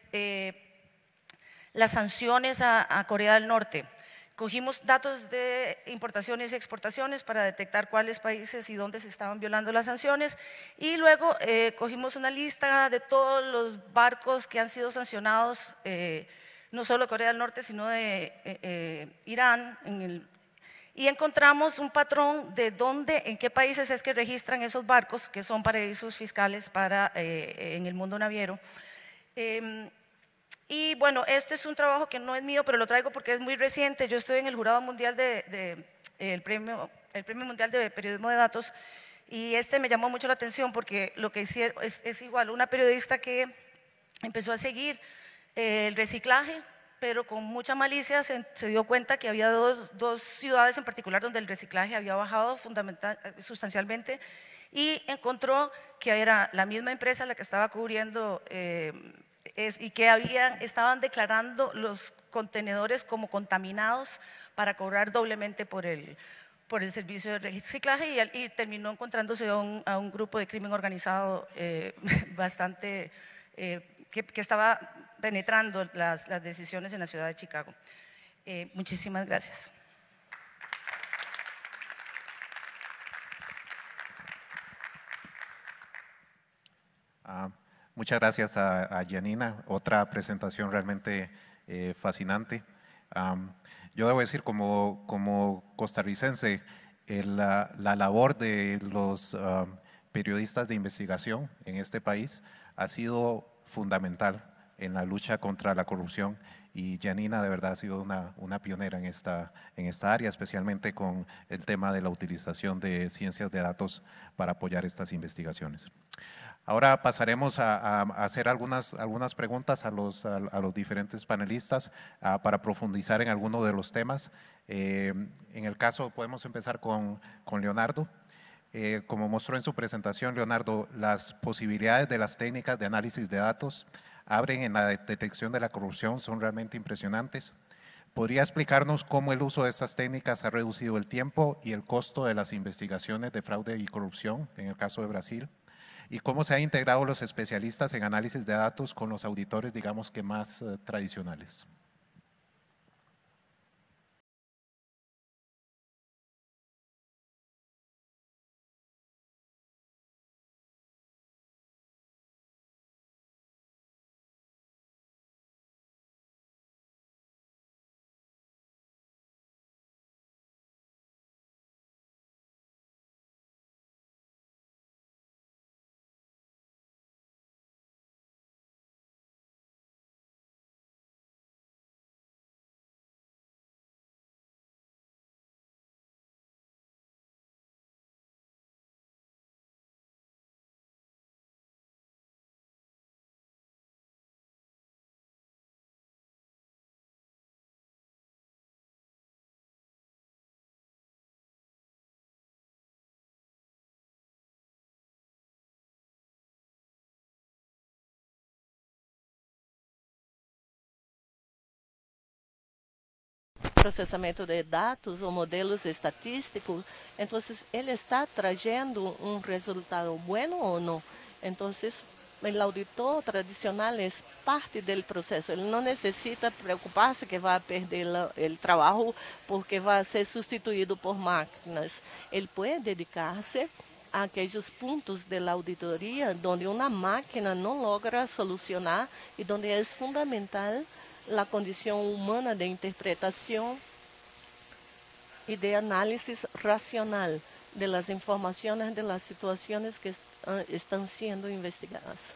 las sanciones a Corea del Norte. Cogimos datos de importaciones y exportaciones para detectar cuáles países y dónde se estaban violando las sanciones, y luego cogimos una lista de todos los barcos que han sido sancionados, no solo Corea del Norte, sino de Irán, y encontramos un patrón de en qué países es que registran esos barcos, que son paraísos fiscales en el mundo naviero. Y bueno, este es un trabajo que no es mío, pero lo traigo porque es muy reciente. Yo estoy en el jurado mundial el premio mundial de periodismo de datos, y me llamó mucho la atención porque lo que hicieron es igual, una periodista que empezó a seguir el reciclaje, pero con mucha malicia se dio cuenta que había dos ciudades en particular donde el reciclaje había bajado sustancialmente, y encontró que era la misma empresa la que estaba cubriendo y que estaban declarando los contenedores como contaminados para cobrar doblemente por el servicio de reciclaje, y terminó encontrándose a un grupo de crimen organizado bastante… que estaba penetrando las decisiones en la ciudad de Chicago. Muchísimas gracias. Muchas gracias a Janina, otra presentación realmente fascinante. Yo debo decir, como costarricense, la labor de los periodistas de investigación en este país ha sido fundamental en la lucha contra la corrupción, y Janina de verdad ha sido una pionera en esta área, especialmente con el tema de la utilización de ciencias de datos para apoyar estas investigaciones. Ahora pasaremos a hacer algunas preguntas a los diferentes panelistas para profundizar en alguno de los temas. En el caso, podemos empezar con Leonardo. Como mostró en su presentación, Leonardo, las posibilidades de las técnicas de análisis de datos abren en la detección de la corrupción son realmente impresionantes. ¿Podría explicarnos cómo el uso de estas técnicas ha reducido el tiempo y el costo de las investigaciones de fraude y corrupción en el caso de Brasil? y cómo se han integrado los especialistas en análisis de datos con los auditores, digamos que más tradicionales. Processamento de dados ou modelos estatísticos, então ele está trazendo um resultado bueno ou não. Então, o auditor tradicional é parte do processo. Ele não necessita preocupar-se que vai perder o trabalho porque vai ser substituído por máquinas. Ele pode dedicar-se a aqueles pontos da auditoria onde uma máquina não logra solucionar e onde é fundamental a condição humana de interpretação e de análise racional de las informações, de las situações que estão sendo investigadas.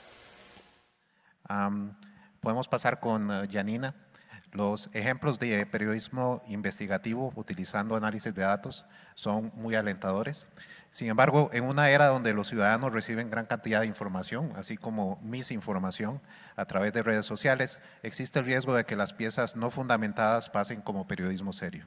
Podemos pasar con Janina. Los ejemplos de periodismo investigativo utilizando análisis de datos son muy alentadores. Sin embargo, en una era donde los ciudadanos reciben gran cantidad de información, así como misinformación a través de redes sociales, existe el riesgo de que las piezas no fundamentadas pasen como periodismo serio.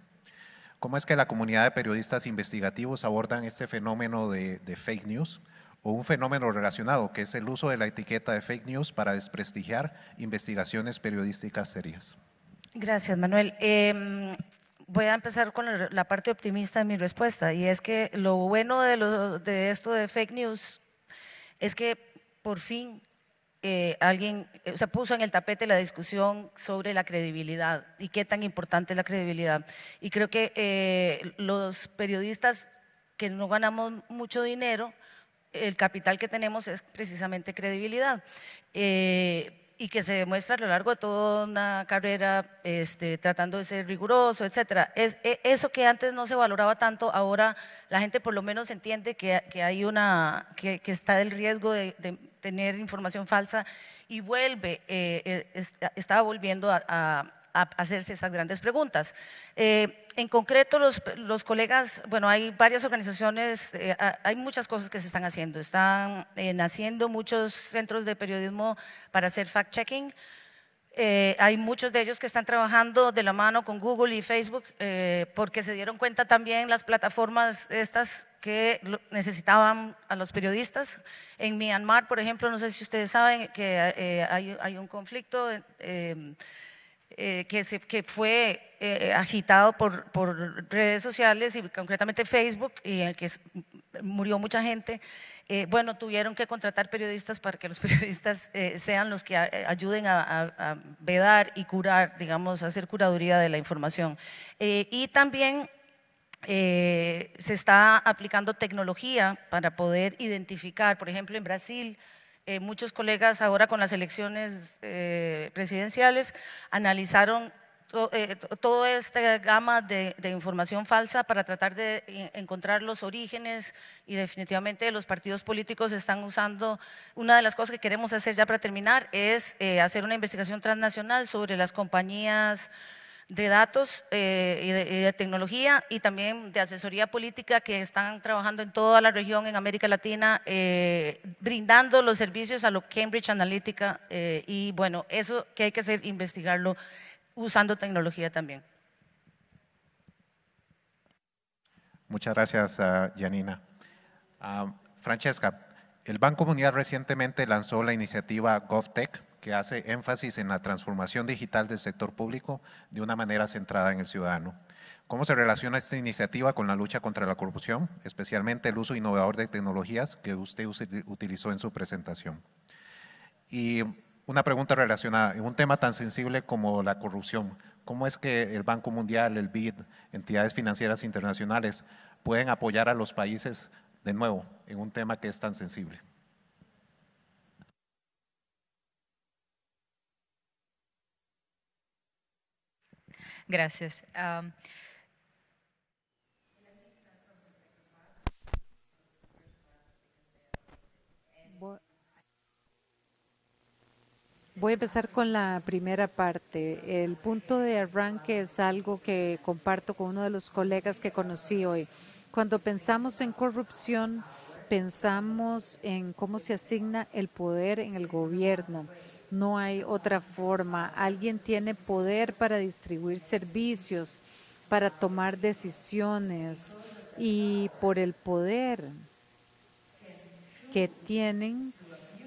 ¿Cómo es que la comunidad de periodistas investigativos abordan este fenómeno de fake news o un fenómeno relacionado, que es el uso de la etiqueta de fake news para desprestigiar investigaciones periodísticas serias? Gracias, Manuel. Voy a empezar con la parte optimista de mi respuesta, y es que lo bueno de esto de fake news es que por fin alguien se puso en el tapete la discusión sobre la credibilidad y qué tan importante es la credibilidad. Y creo que los periodistas que no ganamos mucho dinero, el capital que tenemos es precisamente credibilidad. Y que se demuestra a lo largo de toda una carrera tratando de ser riguroso, etcétera. Eso que antes no se valoraba tanto, ahora la gente por lo menos entiende que hay que está el riesgo de tener información falsa y está volviendo a hacerse esas grandes preguntas. En concreto, los colegas, bueno, hay varias organizaciones, hay muchas cosas que se están haciendo. Están naciendo muchos centros de periodismo para hacer fact-checking. Hay muchos de ellos que están trabajando de la mano con Google y Facebook porque se dieron cuenta también las plataformas estas que necesitaban a los periodistas. En Myanmar, por ejemplo, no sé si ustedes saben que hay un conflicto que fue agitado por redes sociales y concretamente Facebook, y en el que murió mucha gente. Bueno, tuvieron que contratar periodistas para que los periodistas sean los que ayuden a vedar y curar, digamos, hacer curaduría de la información. Y también se está aplicando tecnología para poder identificar, por ejemplo, en Brasil, muchos colegas ahora con las elecciones presidenciales analizaron toda esta gama de información falsa para tratar de encontrar los orígenes, y definitivamente los partidos políticos están usando. Una de las cosas que queremos hacer ya para terminar es hacer una investigación transnacional sobre las compañías de datos y de tecnología y también de asesoría política que están trabajando en toda la región, en América Latina, brindando los servicios a lo Cambridge Analytica, y bueno, eso que hay que hacer, investigarlo usando tecnología también. Muchas gracias, Janina. Francesca, el Banco Mundial recientemente lanzó la iniciativa GovTech, que hace énfasis en la transformación digital del sector público de una manera centrada en el ciudadano. ¿Cómo se relaciona esta iniciativa con la lucha contra la corrupción, especialmente el uso innovador de tecnologías que usted utilizó en su presentación? Y una pregunta relacionada, en un tema tan sensible como la corrupción, ¿cómo es que el Banco Mundial, el BID, entidades financieras internacionales pueden apoyar a los países de nuevo en un tema que es tan sensible? Gracias. Voy a empezar con la primera parte. El punto de arranque es algo que comparto con uno de los colegas que conocí hoy. Cuando pensamos en corrupción, pensamos en cómo se asigna el poder en el gobierno. No hay otra forma. Alguien tiene poder para distribuir servicios, para tomar decisiones, y por el poder que tienen,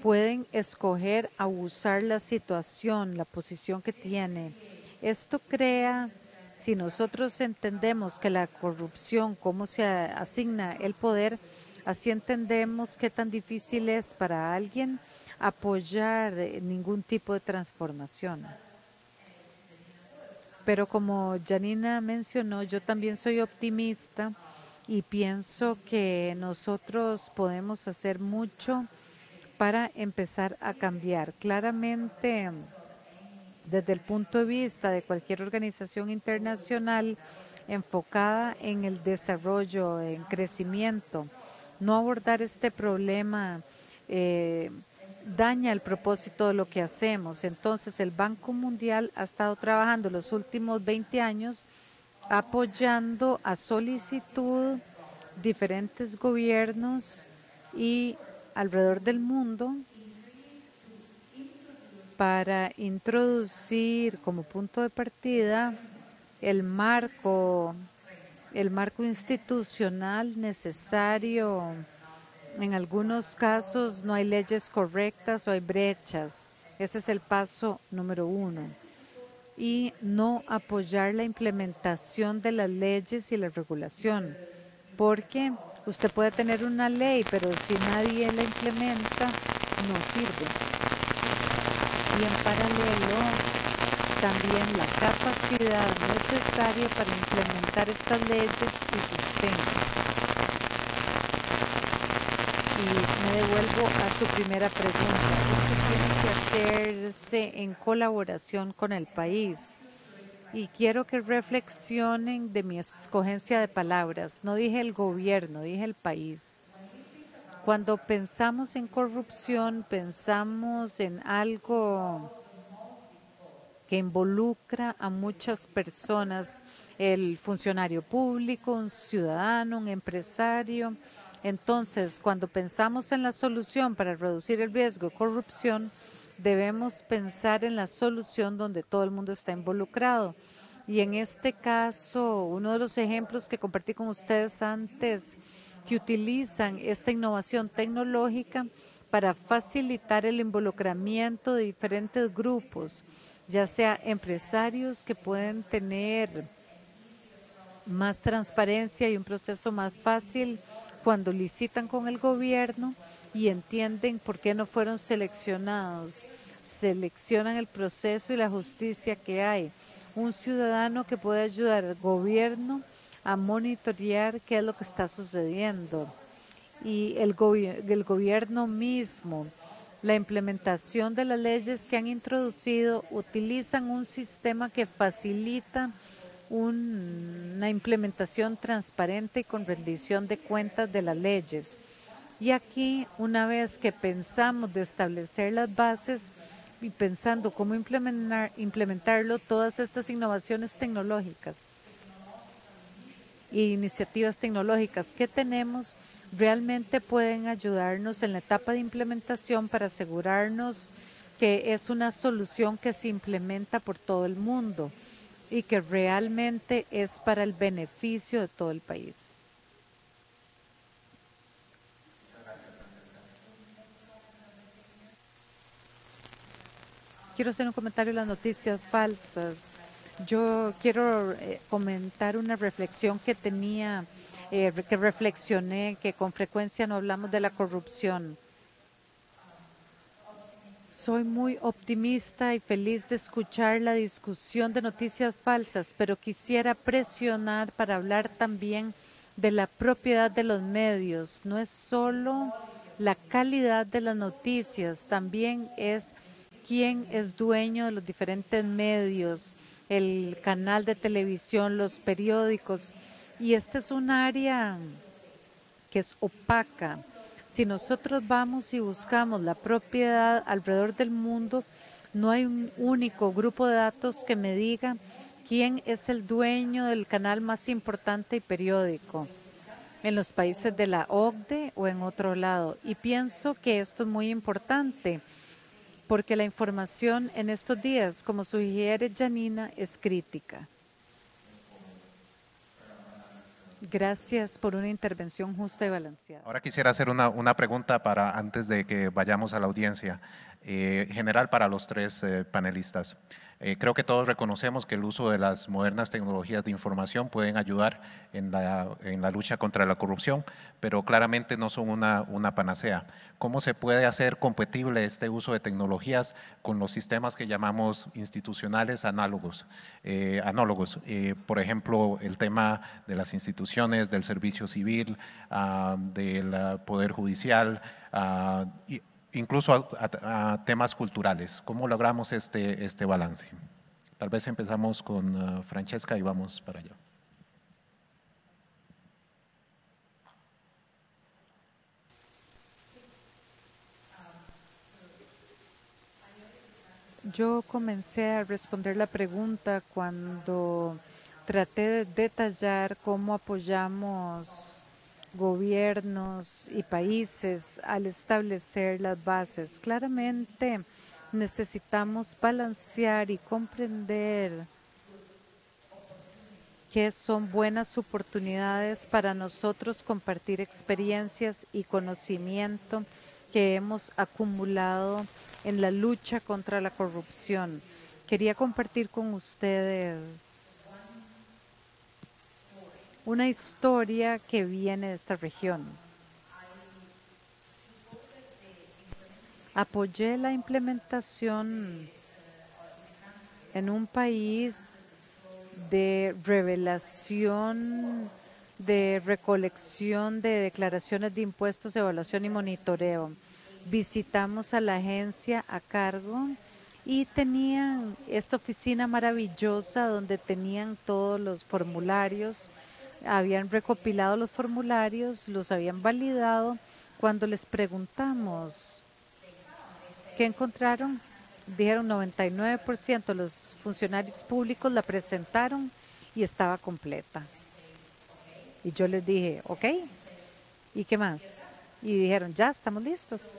pueden escoger abusar la situación, la posición que tiene. Esto crea, si nosotros entendemos que la corrupción, cómo se asigna el poder, así entendemos qué tan difícil es para alguien apoyar ningún tipo de transformación. Pero como Janina mencionó, yo también soy optimista y pienso que nosotros podemos hacer mucho para empezar a cambiar. Claramente, desde el punto de vista de cualquier organización internacional enfocada en el desarrollo, en crecimiento, no abordar este problema daña el propósito de lo que hacemos. Entonces, el Banco Mundial ha estado trabajando los últimos 20 años apoyando a solicitud diferentes gobiernos y alrededor del mundo para introducir como punto de partida el marco institucional necesario. En algunos casos no hay leyes correctas o hay brechas. Ese es el paso número 1. Y no apoyar la implementación de las leyes y la regulación, porque usted puede tener una ley, pero si nadie la implementa, no sirve. Y en paralelo, también la capacidad necesaria para implementar estas leyes y sistemas. Y me devuelvo a su primera pregunta. Esto tiene que hacerse en colaboración con el país. Y quiero que reflexionen de mi escogencia de palabras. No dije el gobierno, dije el país. Cuando pensamos en corrupción, pensamos en algo que involucra a muchas personas, el funcionario público, un ciudadano, un empresario. Entonces, cuando pensamos en la solución para reducir el riesgo de corrupción, debemos pensar en la solución donde todo el mundo está involucrado. Y en este caso, uno de los ejemplos que compartí con ustedes antes, que utilizan esta innovación tecnológica para facilitar el involucramiento de diferentes grupos, ya sea empresarios que pueden tener más transparencia y un proceso más fácil cuando licitan con el gobierno y entienden por qué no fueron seleccionados. Seleccionan el proceso y la justicia que hay. Un ciudadano que puede ayudar al gobierno a monitorear qué es lo que está sucediendo. Y el gobierno mismo, la implementación de las leyes que han introducido, utilizan un sistema que facilita una implementación transparente y con rendición de cuentas de las leyes. Y aquí, una vez que pensamos de establecer las bases y pensando cómo implementarlo, todas estas innovaciones tecnológicas e iniciativas tecnológicas que tenemos realmente pueden ayudarnos en la etapa de implementación para asegurarnos que es una solución que se implementa por todo el mundo y que realmente es para el beneficio de todo el país. Quiero hacer un comentario de las noticias falsas. Yo quiero comentar una reflexión que tenía, que reflexioné, que con frecuencia no hablamos de la corrupción. Soy muy optimista y feliz de escuchar la discusión de noticias falsas, pero quisiera presionar para hablar también de la propiedad de los medios. No es solo la calidad de las noticias, también es quién es dueño de los diferentes medios, el canal de televisión, los periódicos. Y esta es un área que es opaca. Si nosotros vamos y buscamos la propiedad alrededor del mundo, no hay un único grupo de datos que me diga quién es el dueño del canal más importante y periódico en los países de la OCDE o en otro lado. Y pienso que esto es muy importante porque la información en estos días, como sugiere Janina, es crítica. Gracias por una intervención justa y balanceada. Ahora quisiera hacer una pregunta para antes de que vayamos a la audiencia, general para los tres panelistas. Creo que todos reconocemos que el uso de las modernas tecnologías de información pueden ayudar en la lucha contra la corrupción, pero claramente no son una panacea. ¿Cómo se puede hacer compatible este uso de tecnologías con los sistemas que llamamos institucionales análogos? Por ejemplo, el tema de las instituciones, del servicio civil, del poder judicial, incluso a temas culturales. ¿Cómo logramos este balance? Tal vez empezamos con Francesca y vamos para allá. Yo comencé a responder la pregunta cuando traté de detallar cómo apoyamos gobiernos y países al establecer las bases. Claramente necesitamos balancear y comprender que son buenas oportunidades para nosotros compartir experiencias y conocimiento que hemos acumulado en la lucha contra la corrupción. Quería compartir con ustedes una historia que viene de esta región. Apoyé la implementación en un país de revelación, de recolección de declaraciones de impuestos, evaluación y monitoreo. Visitamos a la agencia a cargo y tenían esta oficina maravillosa donde tenían todos los formularios, habían recopilado los formularios, los habían validado. Cuando les preguntamos qué encontraron, dijeron 99% de los funcionarios públicos la presentaron y estaba completa. Y yo les dije, ok, ¿y qué más? Y dijeron, ya estamos listos.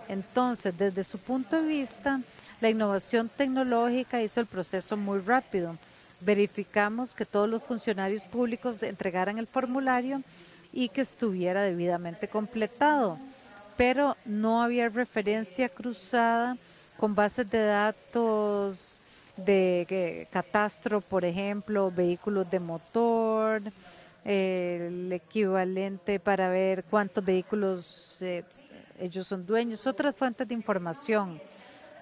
Entonces, desde su punto de vista, la innovación tecnológica hizo el proceso muy rápido. Verificamos que todos los funcionarios públicos entregaran el formulario y que estuviera debidamente completado, pero no había referencia cruzada con bases de datos de catastro, por ejemplo, vehículos de motor, el equivalente para ver cuántos vehículos ellos son dueños, otras fuentes de información.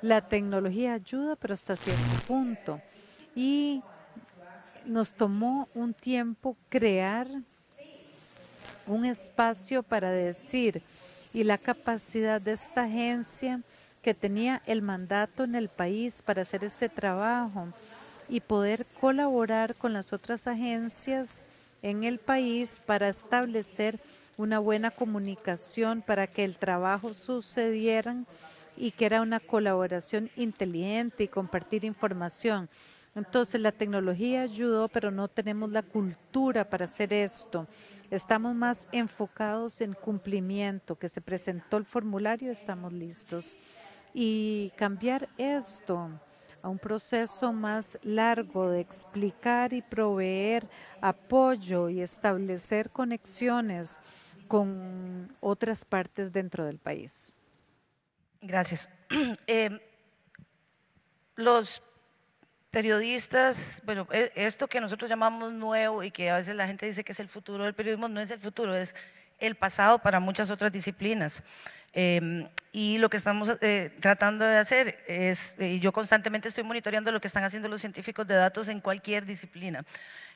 La tecnología ayuda, pero hasta cierto punto. Y nos tomó un tiempo crear un espacio para decir, y la capacidad de esta agencia que tenía el mandato en el país para hacer este trabajo y poder colaborar con las otras agencias en el país para establecer una buena comunicación para que el trabajo sucediera y que era una colaboración inteligente y compartir información. Entonces la tecnología ayudó, pero no tenemos la cultura para hacer esto. Estamos más enfocados en cumplimiento, que se presentó el formulario, estamos listos. Y cambiar esto a un proceso más largo de explicar y proveer apoyo y establecer conexiones con otras partes dentro del país. Gracias. Los periodistas, bueno, esto que nosotros llamamos nuevo y que a veces la gente dice que es el futuro del periodismo, no es el futuro, es el pasado para muchas otras disciplinas. Y lo que estamos tratando de hacer es, yo constantemente estoy monitoreando lo que están haciendo los científicos de datos en cualquier disciplina.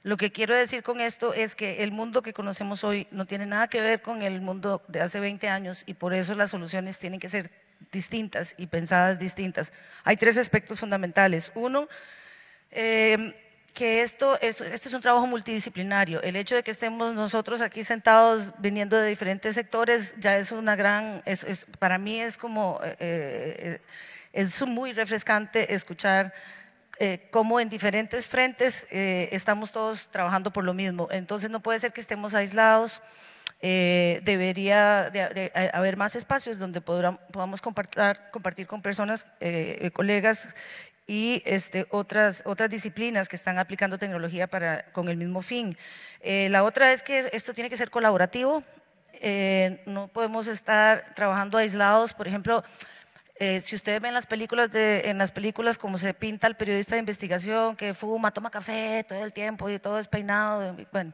Lo que quiero decir con esto es que el mundo que conocemos hoy no tiene nada que ver con el mundo de hace 20 años y por eso las soluciones tienen que ser distintas y pensadas distintas. Hay 3 aspectos fundamentales. Uno, que este es un trabajo multidisciplinario. El hecho de que estemos nosotros aquí sentados viniendo de diferentes sectores ya es una gran, para mí es como, es muy refrescante escuchar cómo en diferentes frentes estamos todos trabajando por lo mismo. Entonces no puede ser que estemos aislados. Debería de haber más espacios donde podamos compartir con personas, colegas y otras disciplinas que están aplicando tecnología con el mismo fin. La otra es que esto tiene que ser colaborativo, no podemos estar trabajando aislados. Por ejemplo, si ustedes ven en las películas como se pinta el periodista de investigación que fuma, toma café todo el tiempo y todo despeinado, bueno,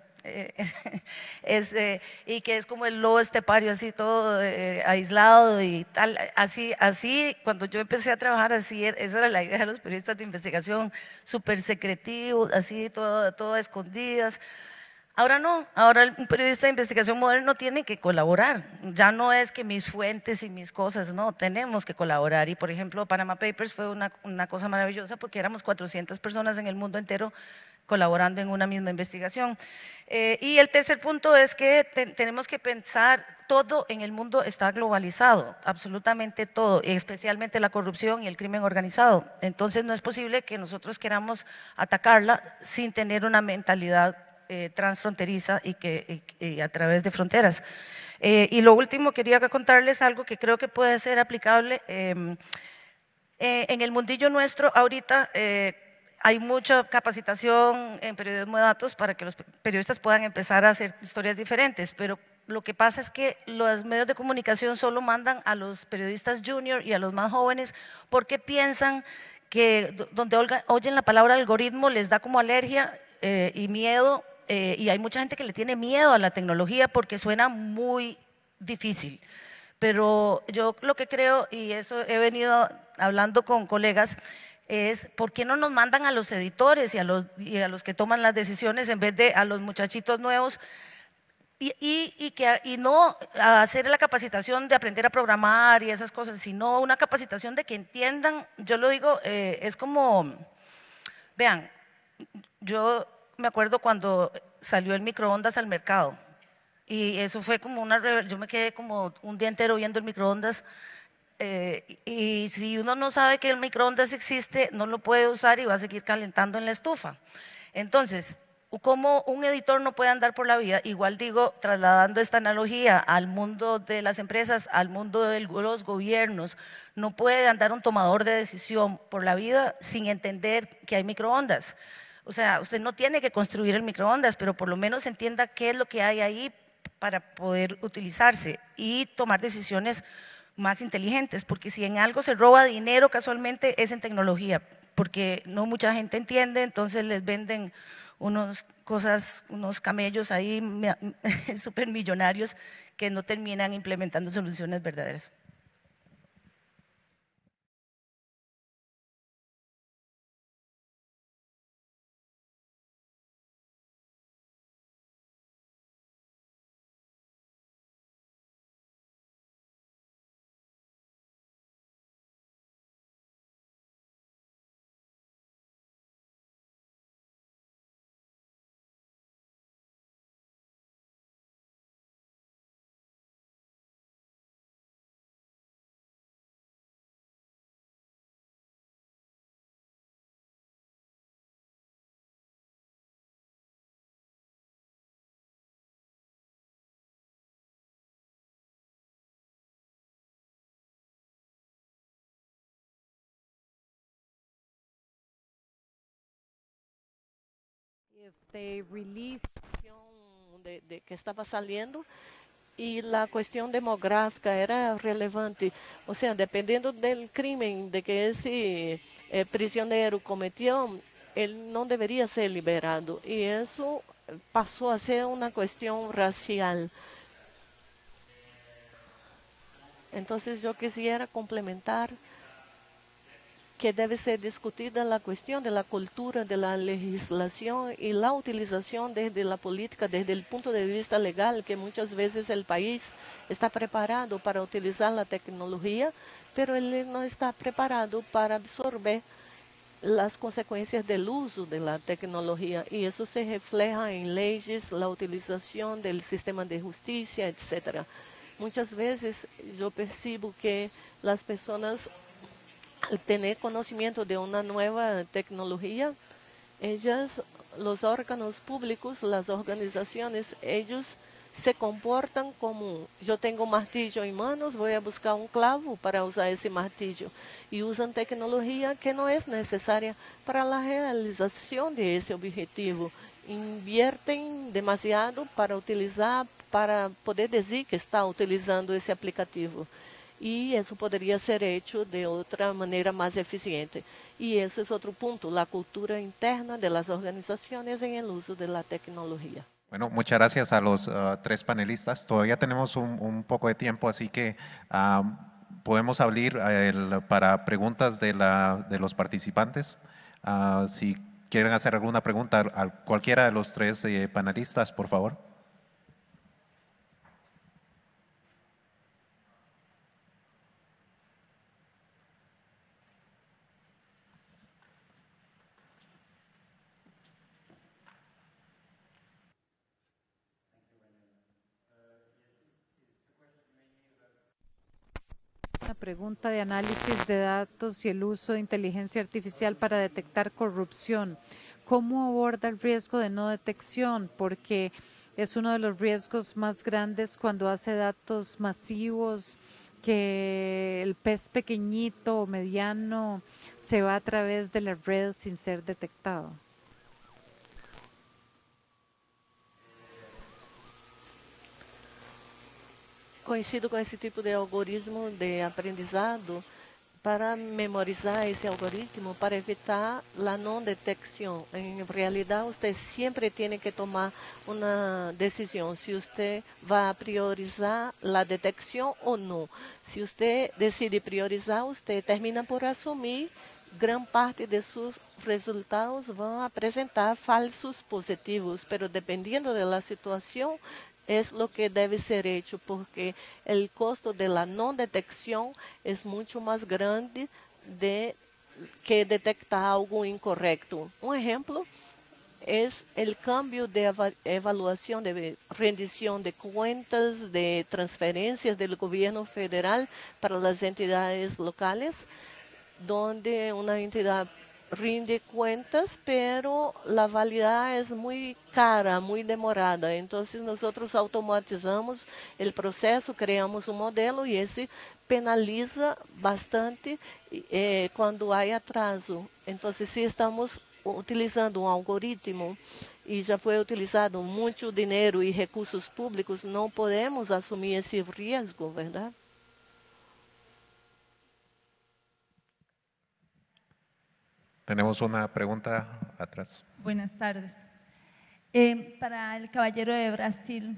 y que es como el lobo estepario, así todo aislado y tal, así cuando yo empecé a trabajar así, esa era la idea de los periodistas de investigación, súper secretivos, así todo a escondidas. Ahora no, ahora un periodista de investigación moderno tiene que colaborar, ya no es que mis fuentes y mis cosas, no, tenemos que colaborar. Y por ejemplo, Panama Papers fue una cosa maravillosa porque éramos 400 personas en el mundo entero colaborando en una misma investigación. Y el tercer punto es que tenemos que pensar, todo en el mundo está globalizado, absolutamente todo, especialmente la corrupción y el crimen organizado. Entonces no es posible que nosotros queramos atacarla sin tener una mentalidad transfronteriza y a través de fronteras. Y lo último, quería contarles algo que creo que puede ser aplicable. En el mundillo nuestro ahorita hay mucha capacitación en periodismo de datos para que los periodistas puedan empezar a hacer historias diferentes, pero lo que pasa es que los medios de comunicación solo mandan a los periodistas junior y a los más jóvenes porque piensan que donde oyen la palabra algoritmo les da como alergia y miedo. Y hay mucha gente que le tiene miedo a la tecnología porque suena muy difícil. Pero yo lo que creo, y eso he venido hablando con colegas, es ¿por qué no nos mandan a los editores y a los que toman las decisiones en vez de a los muchachitos nuevos? Y no hacer la capacitación de aprender a programar y esas cosas, sino una capacitación de que entiendan. Yo lo digo, es como, vean, yo me acuerdo cuando salió el microondas al mercado y eso fue como yo me quedé como un día entero viendo el microondas y si uno no sabe que el microondas existe, no lo puede usar y va a seguir calentando en la estufa. Entonces, ¿cómo un editor no puede andar por la vida? Igual digo, trasladando esta analogía al mundo de las empresas, al mundo de los gobiernos, no puede andar un tomador de decisión por la vida sin entender que hay microondas. O sea, usted no tiene que construir el microondas, pero por lo menos entienda qué es lo que hay ahí para poder utilizarse y tomar decisiones más inteligentes, porque si en algo se roba dinero casualmente es en tecnología, porque no mucha gente entiende, entonces les venden unos camellos ahí súper millonarios que no terminan implementando soluciones verdaderas. De release de que estaba saliendo y la cuestión demográfica era relevante. O sea, dependiendo del crimen de que ese prisionero cometió, él no debería ser liberado. Y eso pasó a ser una cuestión racial. Entonces yo quisiera complementar que debe ser discutida la cuestión de la cultura, de la legislación y la utilización desde la política, desde el punto de vista legal, que muchas veces el país está preparado para utilizar la tecnología, pero él no está preparado para absorber las consecuencias del uso de la tecnología, y eso se refleja en leyes, la utilización del sistema de justicia, etc. Muchas veces yo percibo que las personas, al tener conocimiento de una nueva tecnología, ellas, los órganos públicos, las organizaciones, ellos se comportan como: yo tengo un martillo en manos, voy a buscar un clavo para usar ese martillo, y usan tecnología que no es necesaria para la realización de ese objetivo. Invierten demasiado para utilizar, para poder decir que está utilizando ese aplicativo. Y eso podría ser hecho de otra manera más eficiente. Y eso es otro punto, la cultura interna de las organizaciones en el uso de la tecnología. Bueno, muchas gracias a los tres panelistas. Todavía tenemos un poco de tiempo, así que podemos abrir para preguntas de los participantes. Si quieren hacer alguna pregunta a cualquiera de los tres panelistas, por favor. Una pregunta de análisis de datos y el uso de inteligencia artificial para detectar corrupción. ¿Cómo aborda el riesgo de no detección? Porque es uno de los riesgos más grandes cuando hace datos masivos, que el pez pequeñito o mediano se va a través de la red sin ser detectado. Coincido com esse tipo de algoritmo de aprendizado para memorizar esse algoritmo, para evitar a não detecção. Em realidade, você sempre tem que tomar uma decisão, se você vai priorizar a detecção ou não. Se você decide priorizar, você termina por assumir grande parte de seus resultados vão apresentar falsos positivos, pero dependendo da situação, es lo que debe ser hecho, porque el costo de la no detección es mucho más grande que detectar algo incorrecto. Un ejemplo es el cambio de evaluación de rendición de cuentas, de transferencias del gobierno federal para las entidades locales, donde una entidad rinde cuentas, pero la validad es muy cara, muy demorada. Entonces nosotros automatizamos el proceso, creamos un modelo y ese penaliza bastante cuando hay atraso. Entonces si estamos utilizando un algoritmo y ya fue utilizado mucho dinero y recursos públicos, no podemos asumir ese riesgo, ¿verdad? Tenemos una pregunta atrás. Buenas tardes. Para el caballero de Brasil,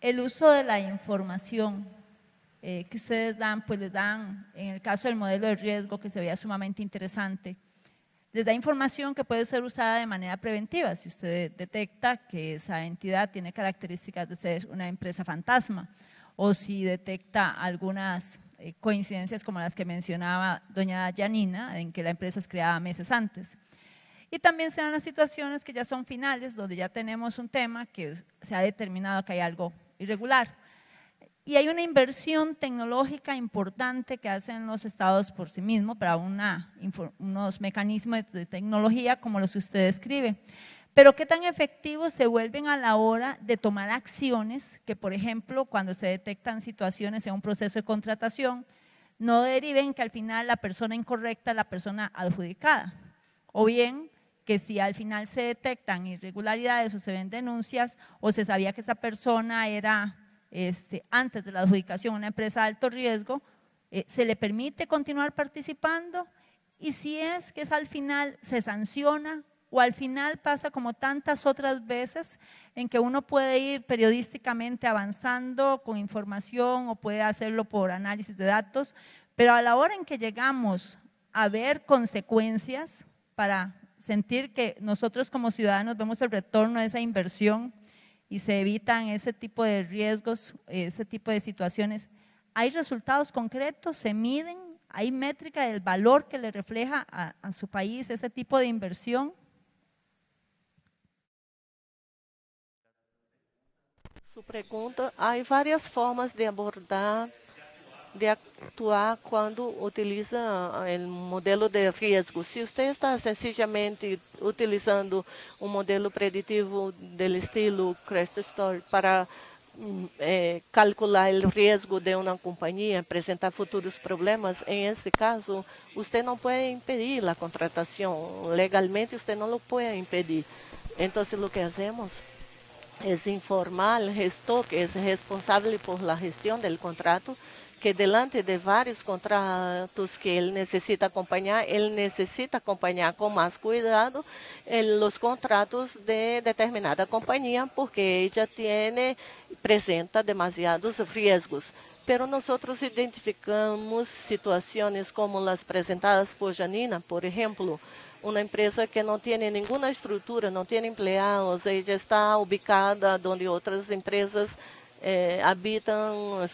el uso de la información que ustedes dan, pues les dan, en el caso del modelo de riesgo que se veía sumamente interesante, les da información que puede ser usada de manera preventiva. Si usted detecta que esa entidad tiene características de ser una empresa fantasma, o si detecta algunas coincidencias como las que mencionaba doña Yanina, en que la empresa es creada meses antes. Y también se dan las situaciones que ya son finales, donde ya tenemos un tema que se ha determinado que hay algo irregular. Y hay una inversión tecnológica importante que hacen los estados por sí mismos para unos mecanismos de tecnología como los que usted describe. Pero qué tan efectivos se vuelven a la hora de tomar acciones que, por ejemplo, cuando se detectan situaciones en un proceso de contratación, no deriven que al final la persona incorrecta es la persona adjudicada. O bien que si al final se detectan irregularidades o se ven denuncias o se sabía que esa persona era antes de la adjudicación una empresa de alto riesgo, se le permite continuar participando, y si es que al final se sanciona ¿O al final pasa como tantas otras veces en que uno puede ir periodísticamente avanzando con información o puede hacerlo por análisis de datos, pero a la hora en que llegamos a ver consecuencias para sentir que nosotros como ciudadanos vemos el retorno de esa inversión y se evitan ese tipo de riesgos, ese tipo de situaciones, hay resultados concretos, se miden, hay métrica del valor que le refleja a su país ese tipo de inversión? Su pregunta, hay varias formas de abordar, de actuar cuando utiliza el modelo de riesgo. Si usted está sencillamente utilizando un modelo preditivo del estilo Crest Story para calcular el riesgo de una compañía, presentar futuros problemas, en ese caso, usted no puede impedir la contratación. Legalmente, usted no lo puede impedir. Entonces, lo que hacemos es informar al gestor, que es responsable por la gestión del contrato, que delante de varios contratos que él necesita acompañar con más cuidado los contratos de determinada compañía, porque ella presenta demasiados riesgos. Pero nosotros identificamos situaciones como las presentadas por Janina, por ejemplo, una empresa que no tiene ninguna estructura, no tiene empleados, ella está ubicada donde otras empresas habitan.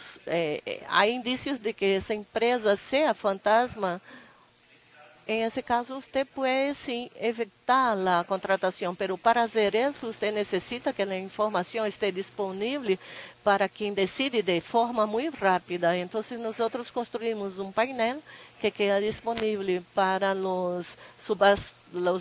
Hay indicios de que esa empresa sea fantasma. En ese caso, usted puede sí evitar la contratación, pero para hacer eso, usted necesita que la información esté disponible para quien decide de forma muy rápida. Entonces, nosotros construimos un painel que queda disponible para los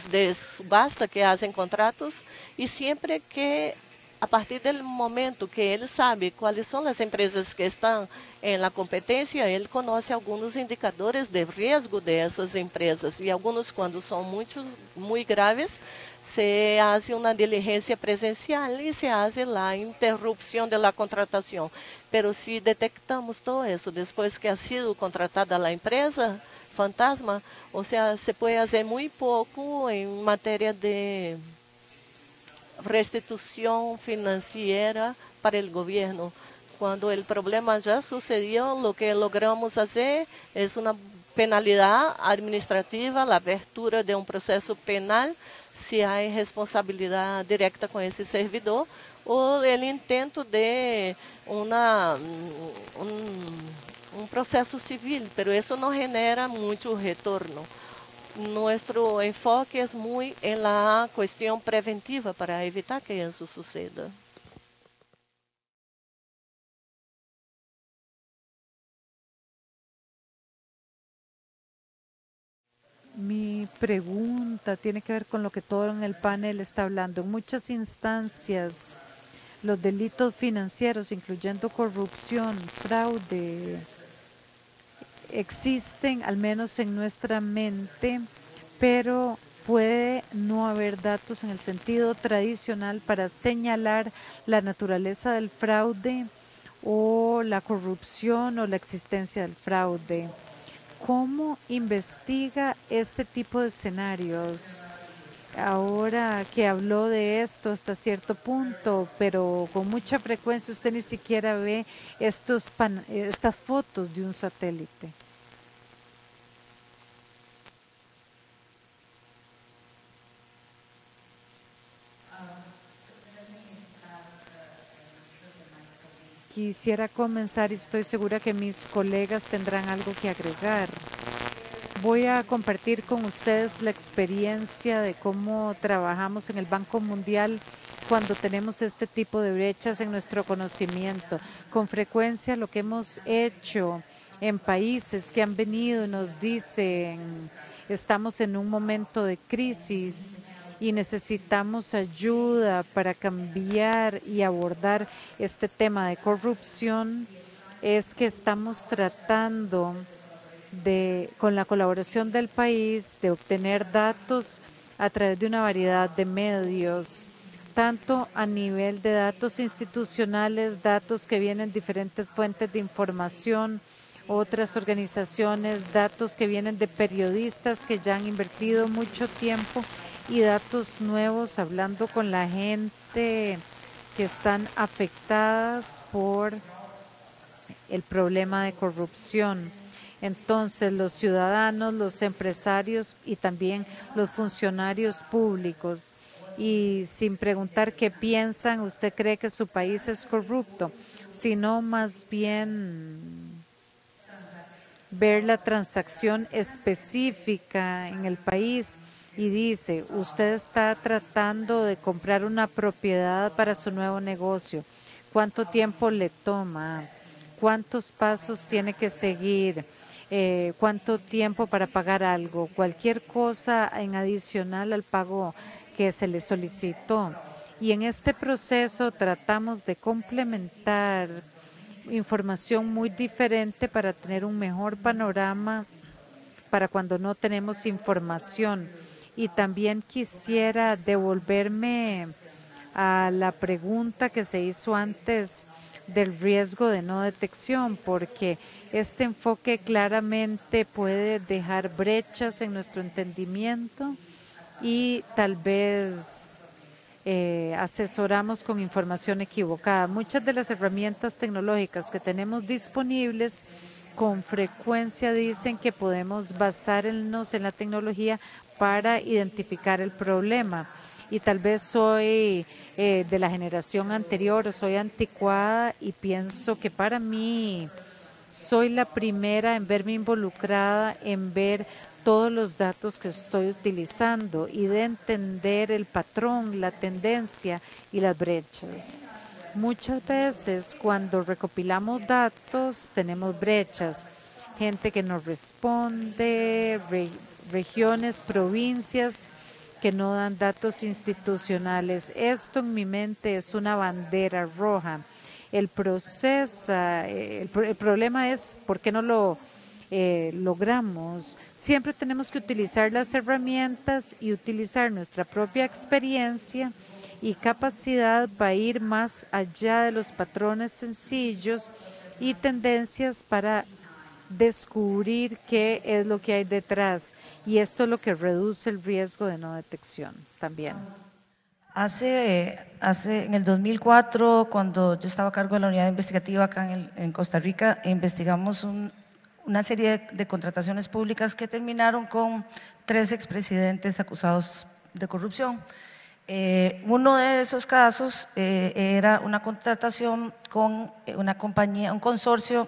de subasta que hacen contratos, y siempre que, a partir del momento que él sabe cuáles son las empresas que están en la competencia, él conoce algunos indicadores de riesgo de esas empresas, y algunos, cuando son muy graves, se hace una diligencia presencial y se hace la interrupción de la contratación. Pero si detectamos todo eso después que ha sido contratada la empresa fantasma, o sea, se puede hacer muy poco en materia de restitución financiera para el gobierno. Cuando el problema ya sucedió, lo que logramos hacer es una penalidad administrativa, la apertura de un proceso penal, si hay responsabilidad directa con ese servidor, o el intento de un proceso civil, pero eso no genera mucho retorno. Nuestro enfoque es muy en la cuestión preventiva para evitar que eso suceda. Mi pregunta tiene que ver con lo que todo en el panel está hablando. En muchas instancias, los delitos financieros, incluyendo corrupción, fraude, existen, al menos en nuestra mente, pero puede no haber datos en el sentido tradicional para señalar la naturaleza del fraude o la corrupción o la existencia del fraude. ¿Cómo investiga este tipo de escenarios? Ahora que habló de esto hasta cierto punto, pero con mucha frecuencia usted ni siquiera ve estas fotos de un satélite. Quisiera comenzar y estoy segura que mis colegas tendrán algo que agregar. Voy a compartir con ustedes la experiencia de cómo trabajamos en el Banco Mundial cuando tenemos este tipo de brechas en nuestro conocimiento. Con frecuencia lo que hemos hecho en países que han venido y nos dicen, estamos en un momento de crisis y necesitamos ayuda para cambiar y abordar este tema de corrupción, es que estamos tratando con la colaboración del país, de obtener datos a través de una variedad de medios, tanto a nivel de datos institucionales, datos que vienen de diferentes fuentes de información, otras organizaciones, datos que vienen de periodistas que ya han invertido mucho tiempo y datos nuevos, hablando con la gente que están afectadas por el problema de corrupción. Entonces, los ciudadanos, los empresarios y también los funcionarios públicos. Y sin preguntar qué piensan, ¿usted cree que su país es corrupto? Sino más bien ver la transacción específica en el país y dice, usted está tratando de comprar una propiedad para su nuevo negocio. ¿Cuánto tiempo le toma? ¿Cuántos pasos tiene que seguir? ¿Cuánto tiempo para pagar algo? Cualquier cosa en adicional al pago que se le solicitó. Y en este proceso tratamos de complementar información muy diferente para tener un mejor panorama para cuando no tenemos información. Y también quisiera devolverme a la pregunta que se hizo antes del riesgo de no detección, porque este enfoque claramente puede dejar brechas en nuestro entendimiento y tal vez asesoramos con información equivocada. Muchas de las herramientas tecnológicas que tenemos disponibles con frecuencia dicen que podemos basarnos en la tecnología para identificar el problema. Y tal vez soy de la generación anterior o soy anticuada y pienso que para mí soy la primera en verme involucrada en ver todos los datos que estoy utilizando y de entender el patrón, la tendencia y las brechas. Muchas veces cuando recopilamos datos tenemos brechas, gente que nos responde, regiones, provincias que no dan datos institucionales. Esto en mi mente es una bandera roja. El problema es por qué no lo logramos. Siempre tenemos que utilizar las herramientas y utilizar nuestra propia experiencia y capacidad para ir más allá de los patrones sencillos y tendencias para descubrir qué es lo que hay detrás, y esto es lo que reduce el riesgo de no detección también. En el 2004, cuando yo estaba a cargo de la unidad investigativa acá en Costa Rica, investigamos una serie de contrataciones públicas que terminaron con 3 expresidentes acusados de corrupción. Uno de esos casos era una contratación con una compañía, un consorcio,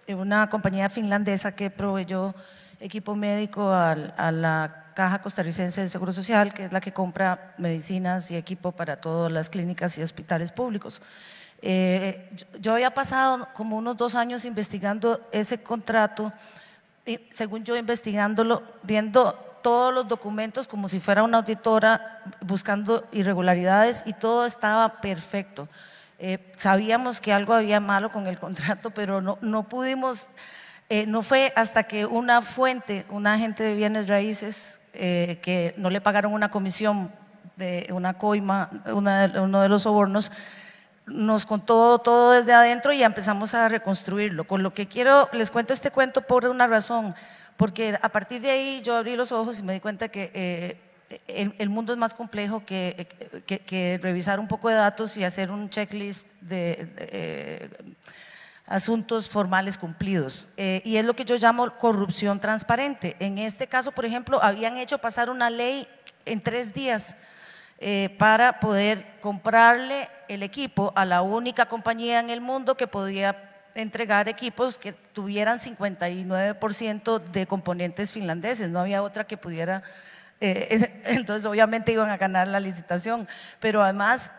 una compañía finlandesa que proveyó equipo médico a la Caja Costarricense del Seguro Social, que es la que compra medicinas y equipo para todas las clínicas y hospitales públicos. Yo había pasado como unos 2 años investigando ese contrato, y según yo investigándolo, viendo todos los documentos como si fuera una auditora, buscando irregularidades, y todo estaba perfecto. Sabíamos que algo había malo con el contrato, pero no pudimos, no fue hasta que una fuente, un agente de bienes raíces, que no le pagaron una comisión de una coima, uno de los sobornos, nos contó todo desde adentro y empezamos a reconstruirlo. Con lo que les cuento este cuento por una razón, porque a partir de ahí yo abrí los ojos y me di cuenta que el mundo es más complejo que revisar un poco de datos y hacer un checklist de asuntos formales cumplidos. Y es lo que yo llamo corrupción transparente. En este caso, por ejemplo, habían hecho pasar una ley en 3 días para poder comprarle el equipo a la única compañía en el mundo que podía entregar equipos que tuvieran 59% de componentes finlandeses. No había otra que pudiera. Entonces obviamente iban a ganar la licitación, pero además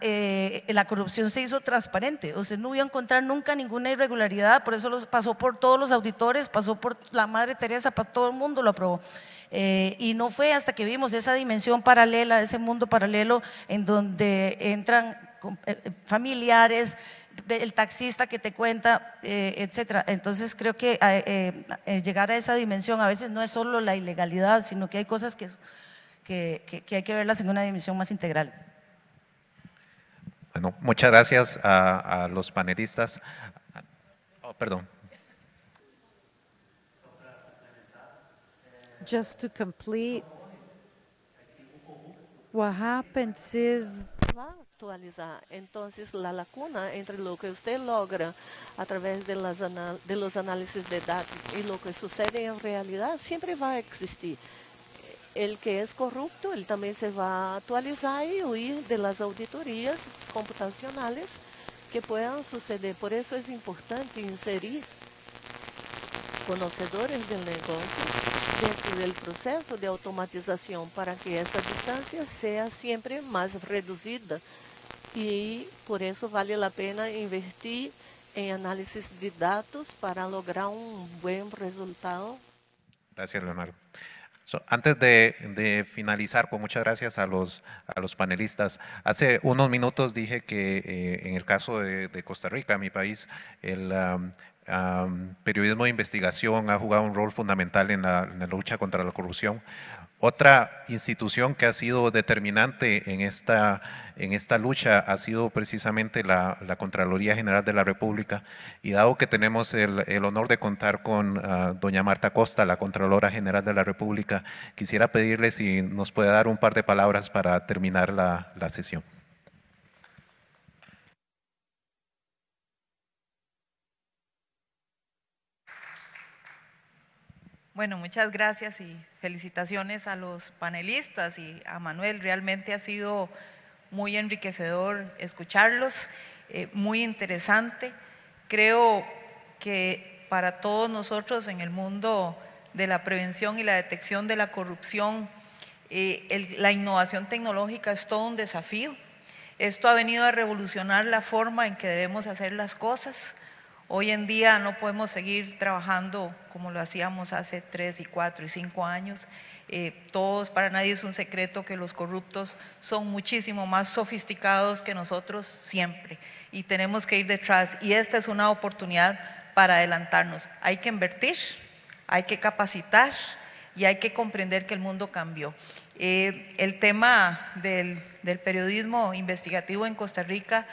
la corrupción se hizo transparente. Usted no iba a encontrar nunca ninguna irregularidad, por eso pasó por todos los auditores, pasó por la Madre Teresa, para todo el mundo lo aprobó. Y no fue hasta que vimos esa dimensión paralela, ese mundo paralelo en donde entran familiares, el taxista que te cuenta, etcétera. Entonces creo que llegar a esa dimensión a veces no es solo la ilegalidad, sino que hay cosas que hay que verlas en una dimensión más integral. Bueno, muchas gracias a los panelistas. Oh, perdón. Just to complete, What happens is va a actualizar. Entonces, la lacuna entre lo que usted logra a través de los análisis de datos y lo que sucede en realidad siempre va a existir. El que es corrupto, él también se va a actualizar y huir de las auditorías computacionales que puedan suceder. Por eso es importante inserir conocedores del negocio dentro del proceso de automatización para que esa distancia sea siempre más reducida, y por eso vale la pena invertir en análisis de datos para lograr un buen resultado. Gracias, Leonardo. Antes de finalizar, con muchas gracias a los panelistas. Hace unos minutos dije que en el caso de Costa Rica, mi país, el periodismo de investigación ha jugado un rol fundamental en la lucha contra la corrupción. Otra institución que ha sido determinante en esta lucha ha sido precisamente la Contraloría General de la República, y dado que tenemos el honor de contar con doña Marta Costa, la Contralora General de la República, quisiera pedirle si nos puede dar un par de palabras para terminar la sesión. Bueno, muchas gracias y felicitaciones a los panelistas y a Manuel. Realmente ha sido muy enriquecedor escucharlos, muy interesante. Creo que para todos nosotros en el mundo de la prevención y la detección de la corrupción, la innovación tecnológica es todo un desafío. Esto ha venido a revolucionar la forma en que debemos hacer las cosas. Hoy en día no podemos seguir trabajando como lo hacíamos hace 3 y 4 y 5 años. Para nadie es un secreto que los corruptos son muchísimo más sofisticados que nosotros siempre, y tenemos que ir detrás, y esta es una oportunidad para adelantarnos. Hay que invertir, hay que capacitar y hay que comprender que el mundo cambió. El tema del periodismo investigativo en Costa Rica,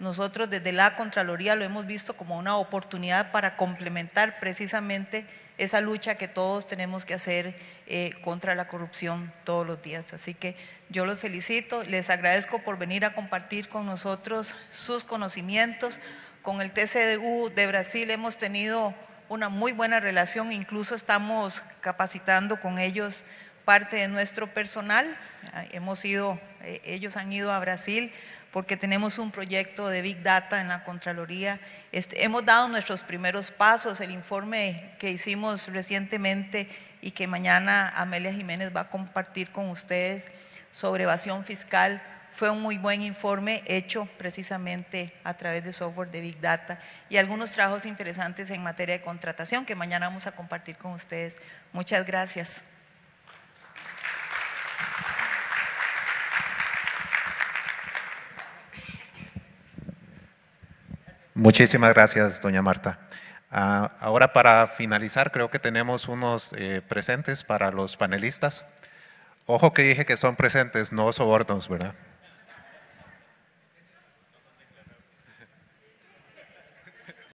nosotros desde la Contraloría lo hemos visto como una oportunidad para complementar precisamente esa lucha que todos tenemos que hacer contra la corrupción todos los días. Así que yo los felicito, les agradezco por venir a compartir con nosotros sus conocimientos. Con el TCU de Brasil hemos tenido una muy buena relación, incluso estamos capacitando con ellos parte de nuestro personal. Ellos han ido a Brasil porque tenemos un proyecto de Big Data en la Contraloría. Hemos dado nuestros primeros pasos. El informe que hicimos recientemente y que mañana Amelia Jiménez va a compartir con ustedes sobre evasión fiscal fue un muy buen informe hecho precisamente a través de software de Big Data, y algunos trabajos interesantes en materia de contratación que mañana vamos a compartir con ustedes. Muchas gracias. Muchísimas gracias, doña Marta. Ahora, para finalizar, creo que tenemos unos presentes para los panelistas. Ojo que dije que son presentes, no sobornos, ¿verdad?